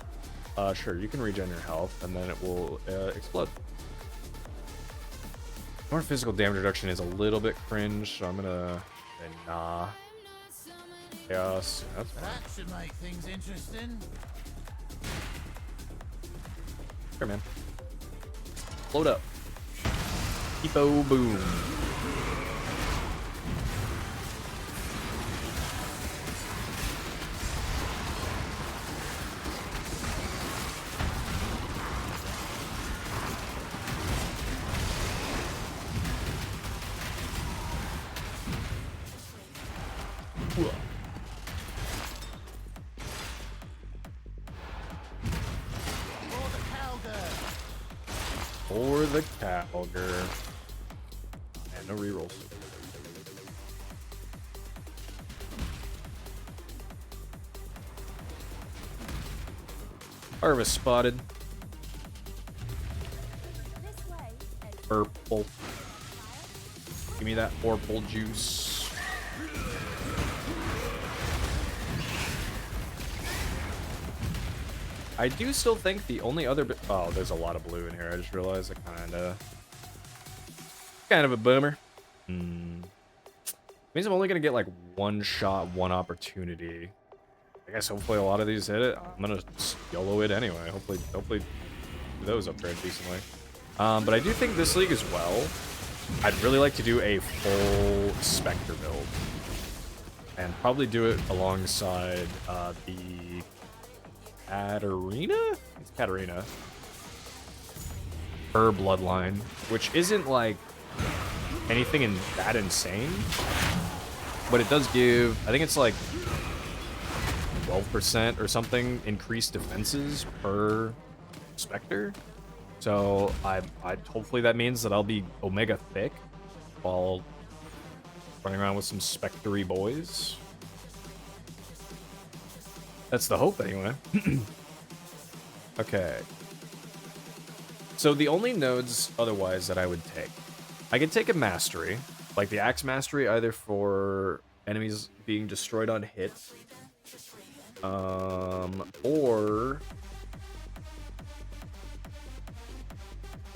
[SPEAKER 1] Sure, you can regen your health, and then it will explode. More physical damage reduction is a little bit cringe, so I'm gonna say nah. Chaos. That's fine.
[SPEAKER 5] That should make things interesting.
[SPEAKER 1] Sure, man. Load up. Keepo boom. For the Calgar. And no rerolls. Harvest spotted. Purple. Give me that purple juice. I do still think the only other oh, there's a lot of blue in here. I just realized I kind of a boomer. Means I'm only gonna get like one shot, one opportunity. I guess hopefully a lot of these hit it. I'm gonna YOLO it anyway. Hopefully those upgrade decently. But I do think this league as well, I'd really like to do a full Spectre build. And probably do it alongside the Katarina? It's Katarina. Her bloodline, which isn't like anything in that insane, but it does give, I think it's like 12% or something increased defenses per Spectre. So I hopefully that means that I'll be Omega thick while running around with some Spectre-y boys. That's the hope, anyway. Okay. So the only nodes otherwise that I would take, I could take a mastery, like the axe mastery, either for enemies being destroyed on hit, or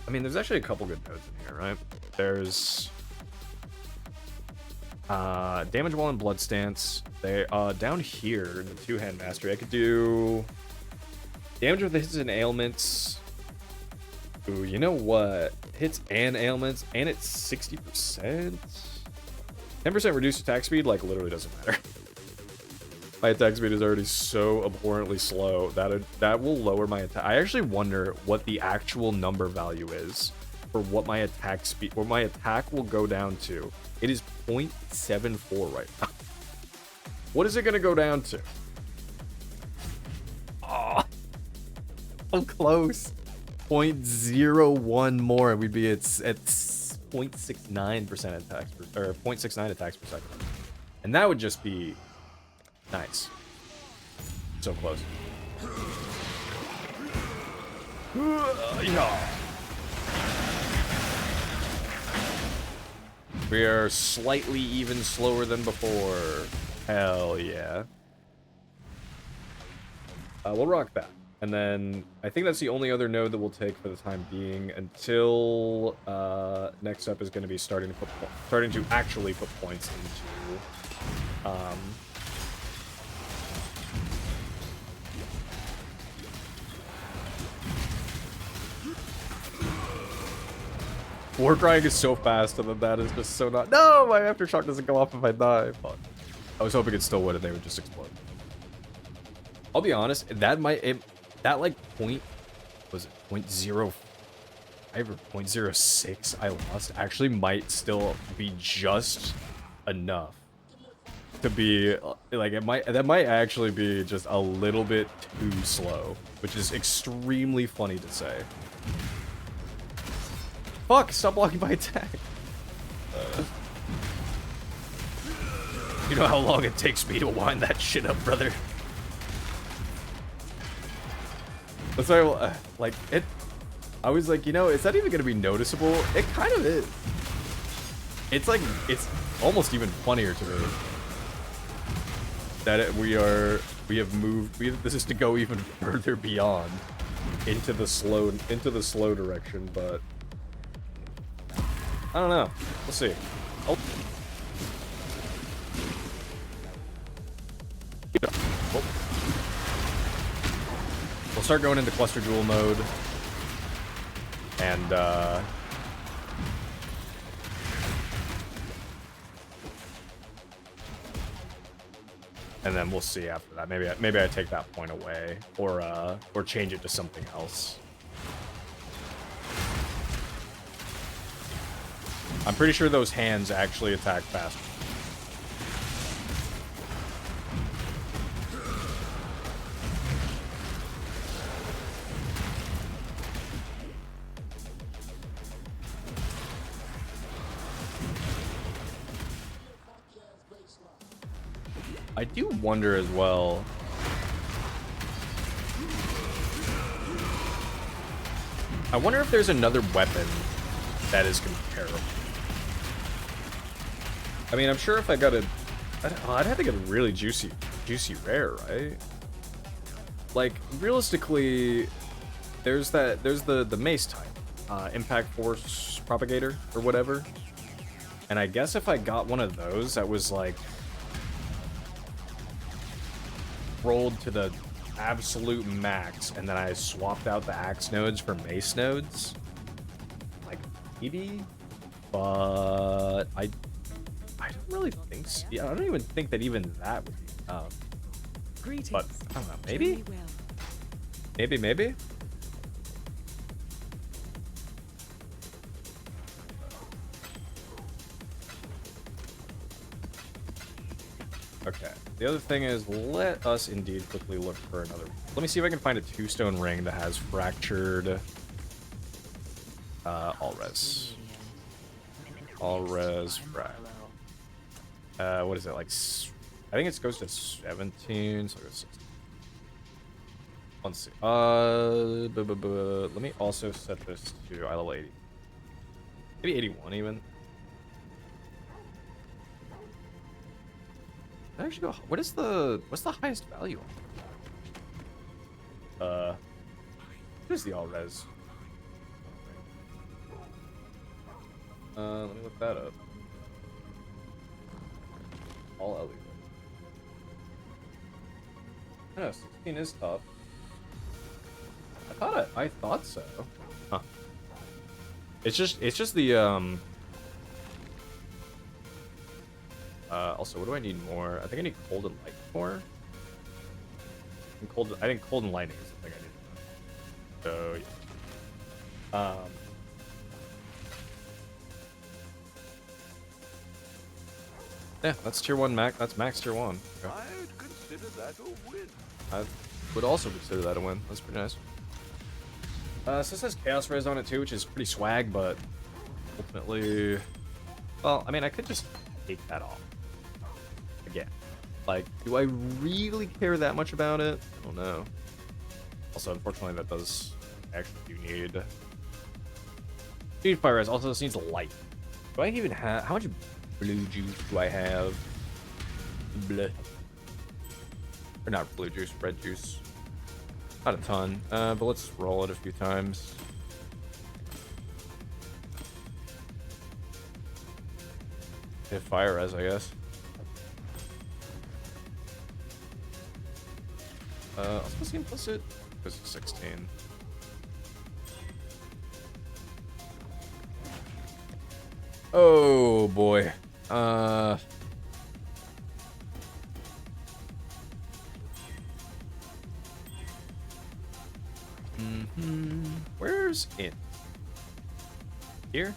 [SPEAKER 1] I mean, there's actually a couple good nodes in here, right? There's damage wall and blood stance. They down here in the two-hand mastery, I could do damage with hits and ailments. Ooh, you know what? Hits and ailments, and it's 60%. 10% reduced attack speed, like, literally doesn't matter. My attack speed is already so abhorrently slow that will lower my attack. I actually wonder what the actual number value is for what my attack speed, or my attack will go down to. It is 0.74 right now. What is it going to go down to? Oh, so close. 0.01 more, and we'd be at 0.69% attacks per, or 0.69 attacks per second, and that would just be nice. So close. Yeah. We are slightly even slower than before. Hell yeah. We'll rock that. And then I think that's the only other node that we'll take for the time being until next up is going to be starting to actually put points into war crying is so fast, and then that is just so not. No, my aftershock doesn't go off if I die. Fuck. I was hoping it still would, and they would just explode. I'll be honest, that might that like point was it 0.0 or 0.06 I lost actually might still be just enough to be like that might actually be just a little bit too slow, which is extremely funny to say. Fuck, stop blocking my attack. You know how long it takes me to wind that shit up, brother. That's why, like, it... I was like, you know, is that even gonna be noticeable? It kind of is. It's like, it's almost even funnier to me. That we have moved, this is to go even further beyond into the slow direction, but... I don't know. We'll see. Oh. Oh. We'll start going into cluster jewel mode. And, and then we'll see after that. Maybe I take that point away, or change it to something else. I'm pretty sure those hands actually attack faster. I do wonder as well. I wonder if there's another weapon that is comparable. I mean, I'm sure if I got a... I'd have to get a really juicy rare, right? Like, realistically, there's the mace type. Impact Force Propagator, or whatever. And I guess if I got one of those that was, like, rolled to the absolute max, and then I swapped out the axe nodes for mace nodes, like, maybe? But I don't really think so. Yeah, I don't even think that even that would be enough.
[SPEAKER 3] Greetings.
[SPEAKER 1] But I don't know, maybe?
[SPEAKER 3] Journey well.
[SPEAKER 1] Maybe? Okay. The other thing is, let us indeed quickly look for another. Let me see if I can find a 2-stone ring that has fractured all res frac. What is it, like, I think it goes to 17, so it's 16. Let's see. Let me also set this to eye level 80. Maybe 81 even. Did I actually go, what's the highest value on? What is the all res? Let me look that up. All LED. I know 16 is tough. I thought so. Huh. It's just the also, what do I need more? I think I need cold and light more. I think cold and lightning is the thing I need. So yeah. Yeah, that's tier 1 max. That's max tier 1. Okay.
[SPEAKER 5] I'd consider that a win.
[SPEAKER 1] I would also consider that a win. That's pretty nice. So this has Chaos Res on it too, which is pretty swag, but ultimately, well, I mean, I could just take that off. Again, like, do I really care that much about it? I don't know. Also, unfortunately, that does actually need fire res. Also, this needs light. Do I even have, how much blue juice do I have? Bleh. Or not blue juice, red juice. Not a ton, but let's roll it a few times. Hit fire res, I guess. I'll supposed to implicit because it's 16. Oh boy. Where's it? Here?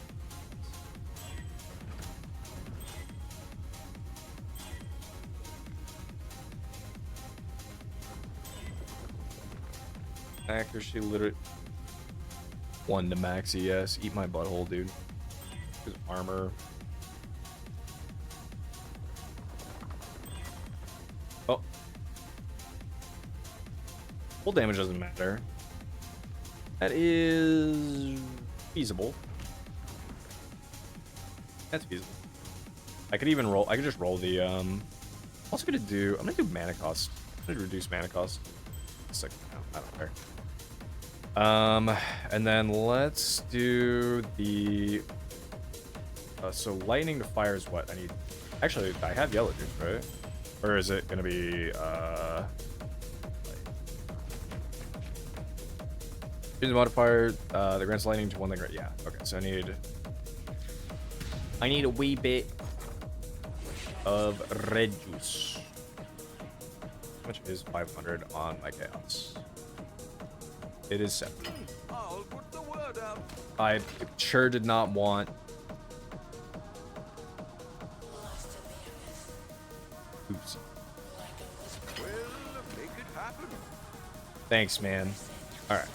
[SPEAKER 1] Accuracy, literally. 1 to max ES. Eat my butthole, dude. His armor. Oh. Full damage doesn't matter. That is feasible. That's feasible. I could even roll. I could just roll the. I'm also gonna do. I'm gonna do mana cost. I'm gonna reduce mana cost. Second now. I don't care. And then let's do the. So lightning to fire is what I need. Actually, I have yellow juice, right? Or is it gonna be Use the modifier, the grants lightning to one that yeah. Okay, so I need a wee bit of red juice. How much is 500 on my chaos? It is 7.
[SPEAKER 5] I'll put the word out.
[SPEAKER 1] I sure did not want. Oops.
[SPEAKER 5] Well, make it happen.
[SPEAKER 1] Thanks, man. All right.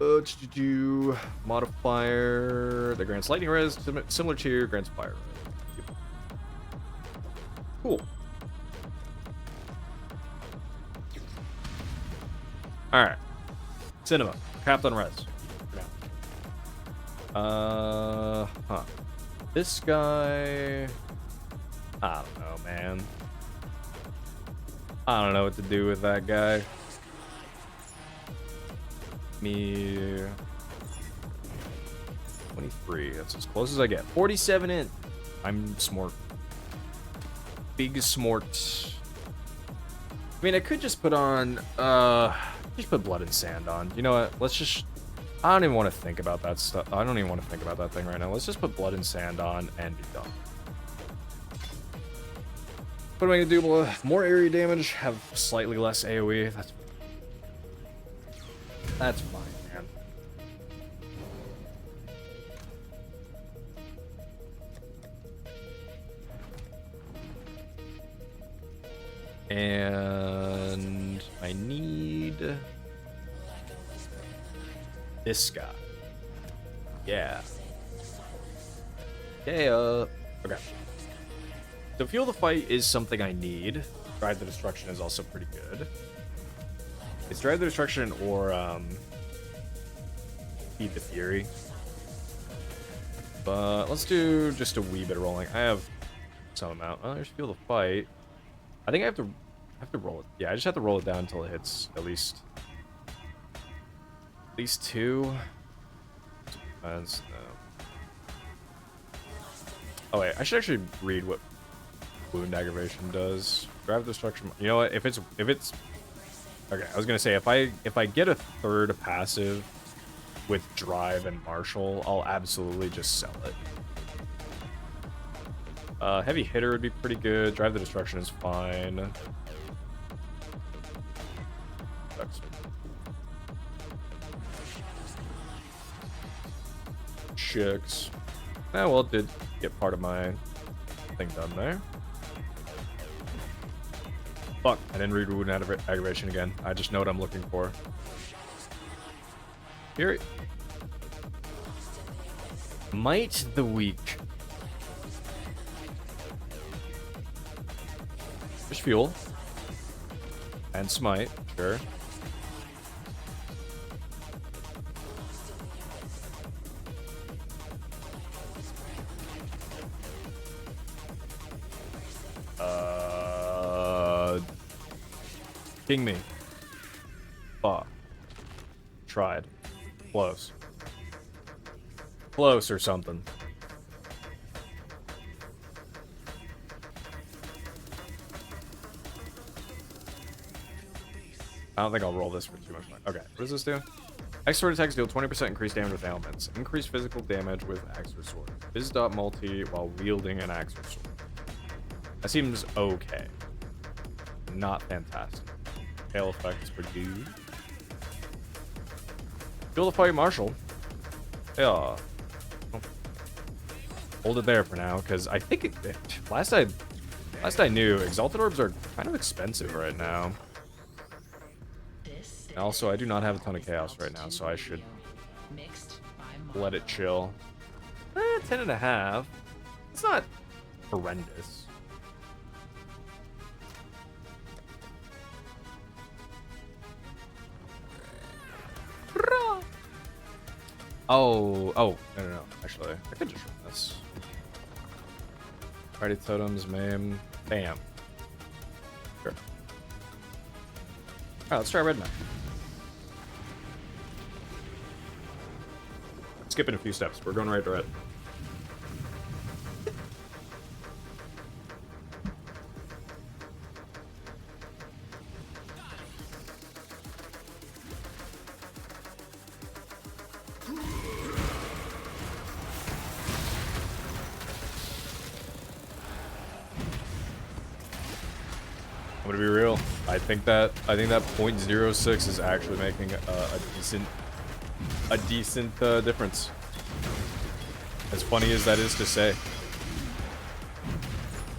[SPEAKER 1] Let's do modifier. The grants lightning res, similar to your grants fire. Cool. All right. Cinema. Capped on res. Huh. This guy. I don't know, man. I don't know what to do with that guy. Me. 23. That's as close as I get. 47 in. I'm smart. Big smart. I mean, I could just put on. Just put blood and sand on. You know what? Let's just. I don't even want to think about that stuff. I don't even want to think about that thing right now. Let's just put blood and sand on and be done. What am I gonna do? More area damage, have slightly less AoE. That's fine, man. And I need this guy. Yeah. Yeah. Okay. So Fuel the Fight is something I need. Drive the Destruction is also pretty good. It's Drive the Destruction or Feed the Fury. But let's do just a wee bit of rolling. I have some amount. Oh, there's Fuel the Fight. I think I have to roll it. Yeah, I just have to roll it down until it hits at least 2. Depends. No. Oh wait, I should actually read what wound aggravation does. Drive destruction. You know what? If it's okay, I was gonna say if I get a third passive with drive and martial, I'll absolutely just sell it. Heavy hitter would be pretty good. Drive the destruction is fine. Chicks. Ah, well, it did get part of my thing done there. Fuck, I didn't read wound aggravation again. I just know what I'm looking for. Here. Might the Weak. Just fuel. And smite, sure. King me. Fuck. Tried. Close. Close or something. I don't think I'll roll this for too much money. Okay, what does this do? X sword attacks deal 20% increased damage with ailments. Increased physical damage with axe or sword. Biz multi while wielding an axe or sword. That seems okay. Not fantastic. Tail effect is pretty good. Kill the fight marshal. Yeah. Hold it there for now, because I think last I knew, exalted orbs are kind of expensive right now. And also, I do not have a ton of chaos right now, so I should let it chill. 10.5. It's not horrendous. Oh, no. Actually, I could just run this. Party totems, maim, bam. Sure. Alright, let's try red map. Skipping a few steps. We're going right to red. I'm gonna be real. I think that .06 is actually making a decent difference. As funny as that is to say,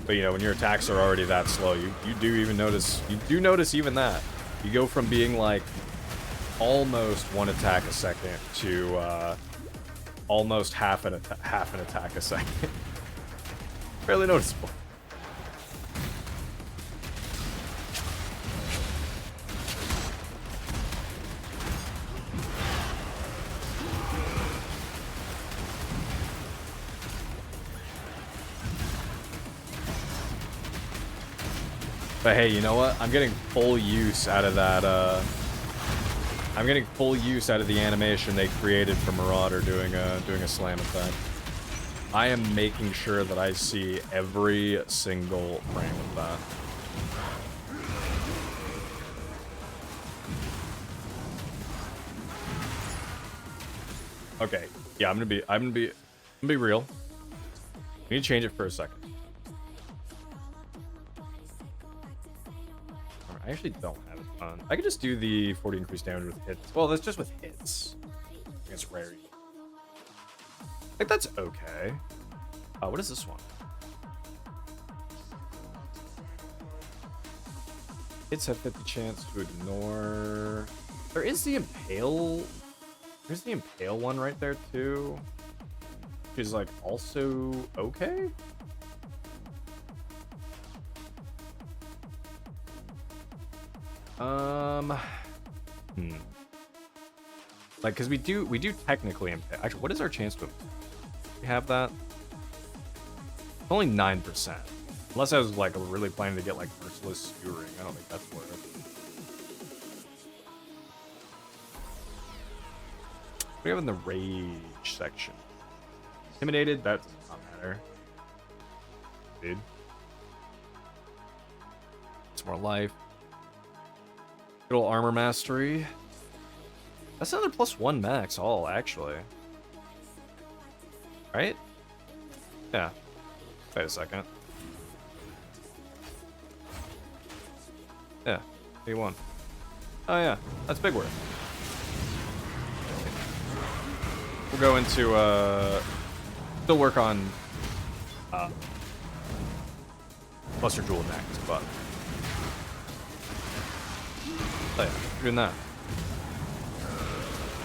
[SPEAKER 1] but you know, when your attacks are already that slow, you do notice even that. You go from being like almost one attack a second to almost half an attack a second. Fairly noticeable. But hey, you know what? I'm getting full use out of that, I'm getting full use out of the animation they created for Marauder doing a slam attack. I am making sure that I see every single frame of that. Okay, yeah, I'm gonna be real. We need to change it for a second. I actually don't have a ton. I could just do the 40 increased damage with hits. Well, that's just with hits. Against rarity. I think that's okay. What is this one? Hits have 50 chance to ignore. There is the impale. There's the impale one right there too. Which is like also okay. Like, cause we do technically impale. Actually, what is our chance to? We have that. Only 9%. Unless I was like really planning to get like merciless skewering. I don't think that's worth it. We have in the rage section. Intimidated. That does not matter. Dude. It's more life. Good old armor mastery. That's another +1 max all, actually. Right? Yeah. Wait a second. Yeah. B1. Oh yeah. That's big worth. We'll go into, still work on, Buster Jewel next, but... Oh yeah, we're doing that.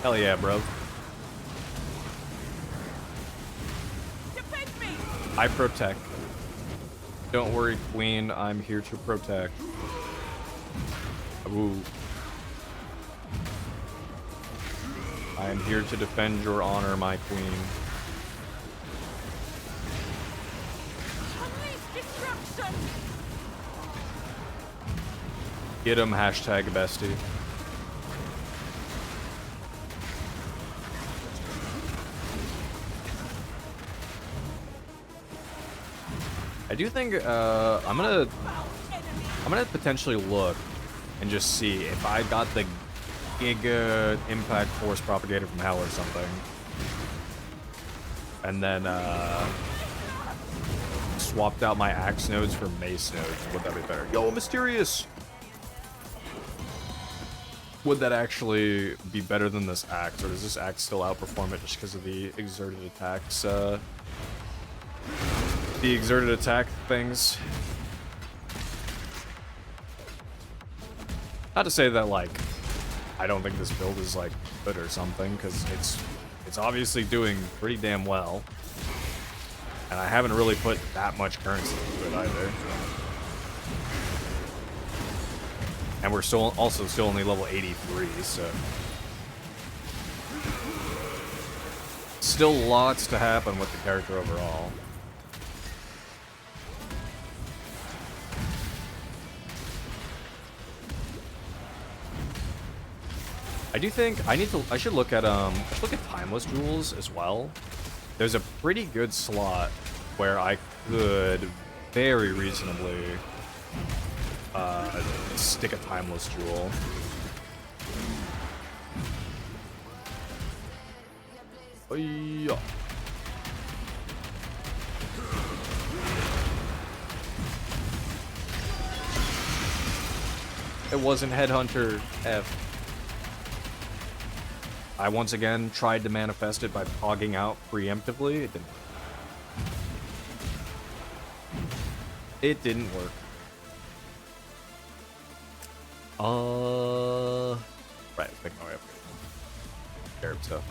[SPEAKER 1] Hell yeah, bro. I protect. Don't worry, Queen. I'm here to protect. Ooh. I am here to defend your honor, my queen. Get him, hashtag bestie. I do think I'm gonna potentially look and just see if I got the Giga Impact Force Propagator from Hell or something, and then swapped out my axe nodes for mace nodes. Would that be better? Yo, Mysterious. would that actually be better than this axe, or does this axe still outperform it just because of the exerted attacks? The exerted attack things. Not to say that, like, I don't think this build is, like, good or something, because it's obviously doing pretty damn well. And I haven't really put that much currency into it either. And we're still only level 83, so still lots to happen with the character overall. I do think I should look at timeless jewels as well. There's a pretty good slot where I could very reasonably stick a timeless jewel. Oh, yeah. It wasn't Headhunter F. I once again tried to manifest it by pogging out preemptively. It didn't work. It didn't work. Right, let's make my way up here. Arab stuff.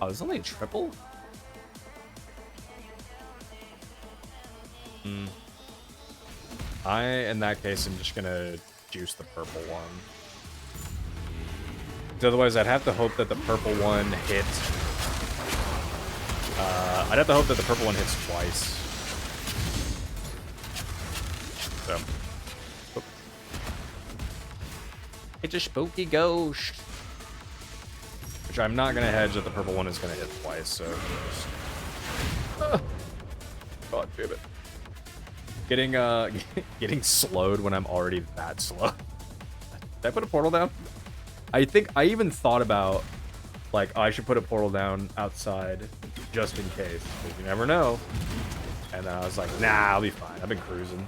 [SPEAKER 1] Oh, there's only a triple? In that case, I'm just gonna juice the purple one. Otherwise, I'd have to hope that the purple one hits. I'd have to hope that the purple one hits twice. So. Oop. It's a spooky ghost. Which I'm not gonna hedge that the purple one is gonna hit twice, so. God damn it. Getting slowed when I'm already that slow. Did I put a portal down? I think I even thought about, like, oh, I should put a portal down outside just in case, because you never know. And I was like, nah, I'll be fine. I've been cruising.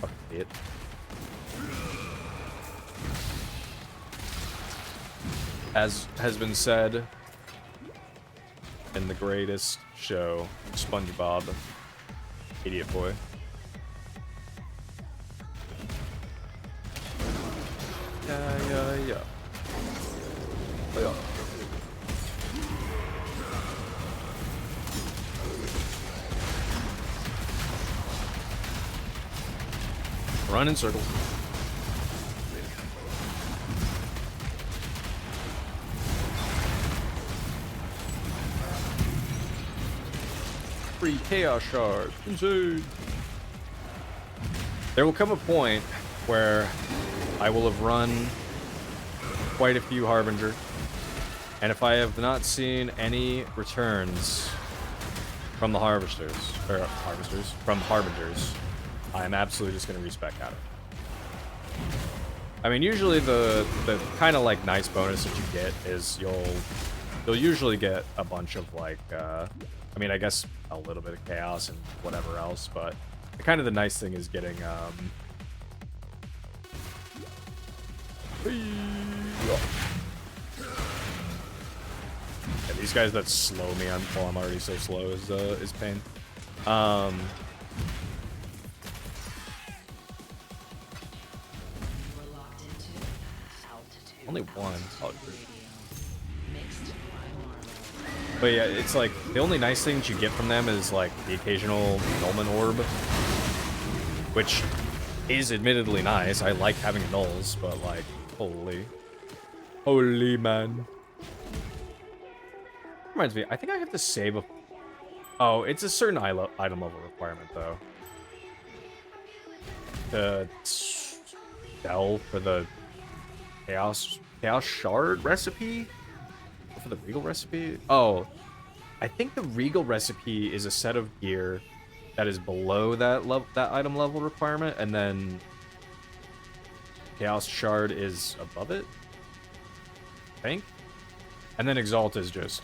[SPEAKER 1] Fuck it. As has been said in the greatest show, SpongeBob, Idiot Boy. Yeah. Oh, yeah. Run in circles. Free chaos shards. Insane. There will come a point where I will have run quite a few Harbinger, and if I have not seen any returns from the from Harbingers, I'm absolutely just going to respec out of it. I mean, usually the kind of like nice bonus that you get is you'll usually get a bunch of like, I mean, I guess a little bit of chaos and whatever else, but kind of the nice thing is getting, yeah, these guys that slow me while I'm already so slow is pain. Only one. Oh, but yeah, it's like the only nice things you get from them is like the occasional Nullman Orb, which is admittedly nice. I like having nulls, but like, holy man. Reminds me, I think I have to save a... Oh, it's a certain item level requirement, though. To sell for the Chaos Shard recipe? Or for the Regal recipe? Oh, I think the Regal recipe is a set of gear that is below that item level requirement, and then Chaos Shard is above it, I think. And then Exalt is just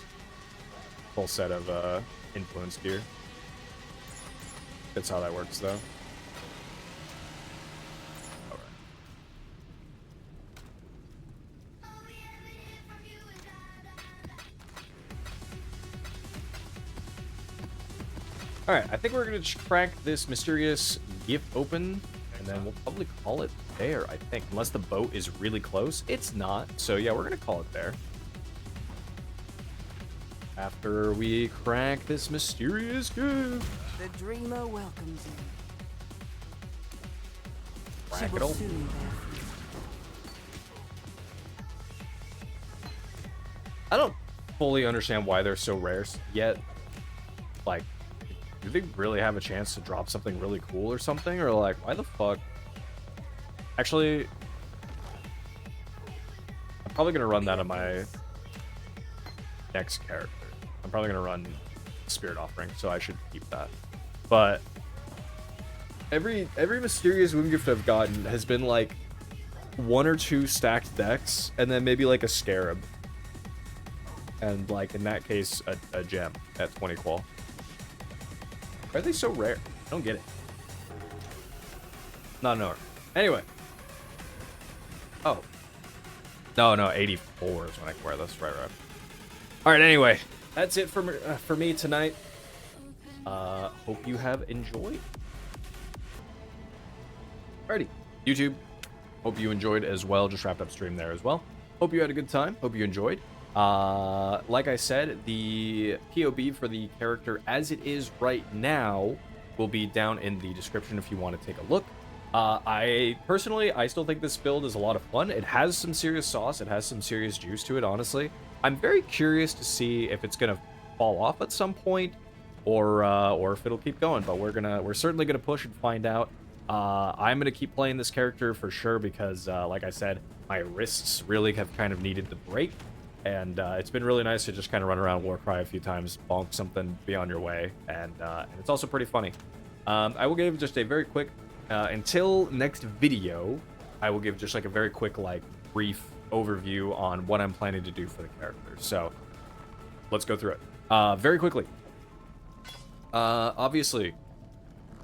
[SPEAKER 1] full set of influence gear. That's how that works, though. Alright. All right, I think we're gonna crack this mysterious gift open, and then we'll probably call it there. I think, unless the boat is really close. It's not, so yeah, we're gonna call it there. After we crack this mysterious gift,
[SPEAKER 3] The dreamer welcomes you. She
[SPEAKER 1] crack it
[SPEAKER 3] will
[SPEAKER 1] open.
[SPEAKER 3] soon bear fruit.
[SPEAKER 1] I don't fully understand why they're so rare yet. Like, do they really have a chance to drop something really cool or something? Or like, why the fuck? Actually, I'm probably gonna run that on my next character. I'm probably gonna run Spirit Offering, so I should keep that. But every mysterious wound gift I've gotten has been like 1 or 2 stacked decks, and then maybe like a Scarab. And like in that case, a gem at 20 qual. Why are they so rare? I don't get it. Not an order. Anyway. Oh. No, 84 is when I can wear this. Right. Alright, anyway. That's it for me tonight. Hope you have enjoyed. Alrighty. YouTube. Hope you enjoyed as well. Just wrapped up stream there as well. Hope you had a good time. Hope you enjoyed. Like I said, the POB for the character as it is right now will be down in the description if you want to take a look. I still think this build is a lot of fun. It has some serious sauce. It has some serious juice to it, honestly. I'm very curious to see if it's gonna fall off at some point or if it'll keep going, but we're certainly gonna push and find out. I'm gonna keep playing this character for sure because, like I said, my wrists really have kind of needed the break. And it's been really nice to just kind of run around Warcry a few times, bonk something, be on your way, and it's also pretty funny. I will give just a very quick, until next video, I will give just like a very quick, like, brief overview on what I'm planning to do for the character. So, let's go through it. Very quickly. Obviously,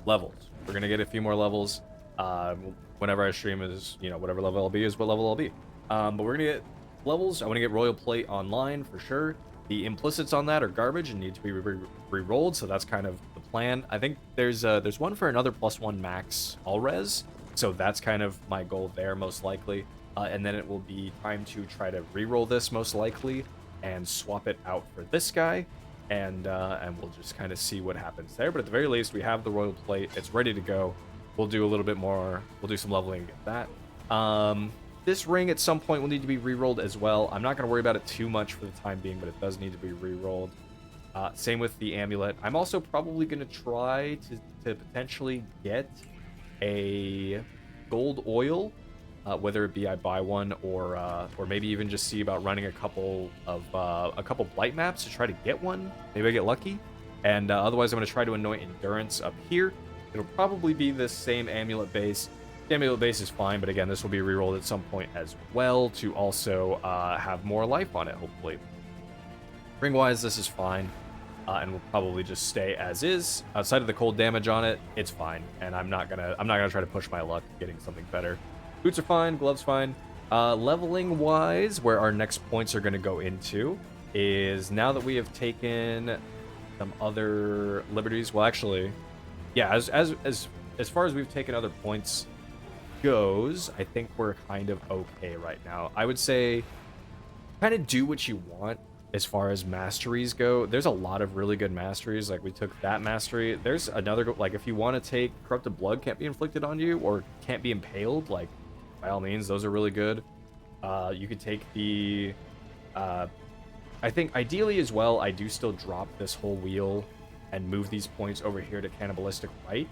[SPEAKER 1] levels. We're going to get a few more levels. Whenever I stream is, whatever level I'll be is what level I'll be. But we're going to get levels. I want to get Royal Plate online for sure. The implicits on that are garbage and need to be re-rolled, so that's kind of the plan. I think there's one for another +1 max all res, so that's kind of my goal there most likely. And then it will be time to try to re-roll this most likely and swap it out for this guy, and we'll just kind of see what happens there. But at the very least, we have the Royal Plate. It's ready to go. We'll do a little bit more. We'll do some leveling and get that. This ring at some point will need to be re-rolled as well. I'm not going to worry about it too much for the time being, but it does need to be re-rolled. Same with the amulet. I'm also probably going to try to potentially get a gold oil, whether it be I buy one or maybe even just see about running a couple blight maps to try to get one. Maybe I get lucky. And otherwise, I'm going to try to anoint endurance up here. It'll probably be this same amulet base. The amulet base is fine, but again, this will be rerolled at some point as well to also have more life on it, hopefully. Ring-wise, this is fine, and we'll probably just stay as is. Outside of the cold damage on it, it's fine, and I'm not gonna try to push my luck getting something better. Boots are fine, gloves fine. Leveling-wise, where our next points are gonna go into is now that we have taken some other liberties. Well, actually, yeah, as far as we've taken other points goes, I think we're kind of okay right now. I would say kind of do what you want as far as masteries go. There's a lot of really good masteries. Like we took that mastery. There's another, like if you want to take Corrupted Blood can't be inflicted on you or can't be impaled, like by all means, those are really good. You could take the I think ideally as well, I do still drop this whole wheel and move these points over here to Cannibalistic Rite,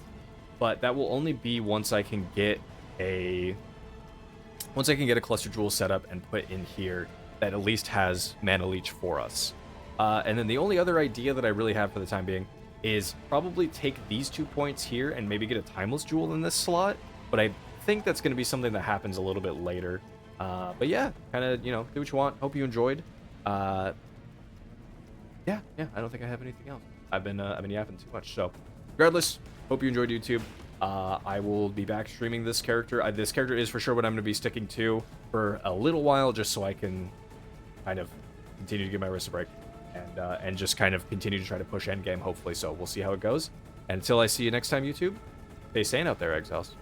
[SPEAKER 1] but that will only be once I can get a Cluster Jewel set up and put in here that at least has Mana Leech for us. And then the only other idea that I really have for the time being is probably take these 2 points here and maybe get a Timeless Jewel in this slot, but I think that's going to be something that happens a little bit later. But yeah, kind of, do what you want. Hope you enjoyed. Yeah, I don't think I have anything else. I've been yapping too much. So, regardless, hope you enjoyed YouTube. I will be back streaming this character. This character is for sure what I'm going to be sticking to for a little while, just so I can kind of continue to give my wrist a break. and just kind of continue to try to push endgame, hopefully. So we'll see how it goes. And until I see you next time, YouTube, stay sane out there, Exiles.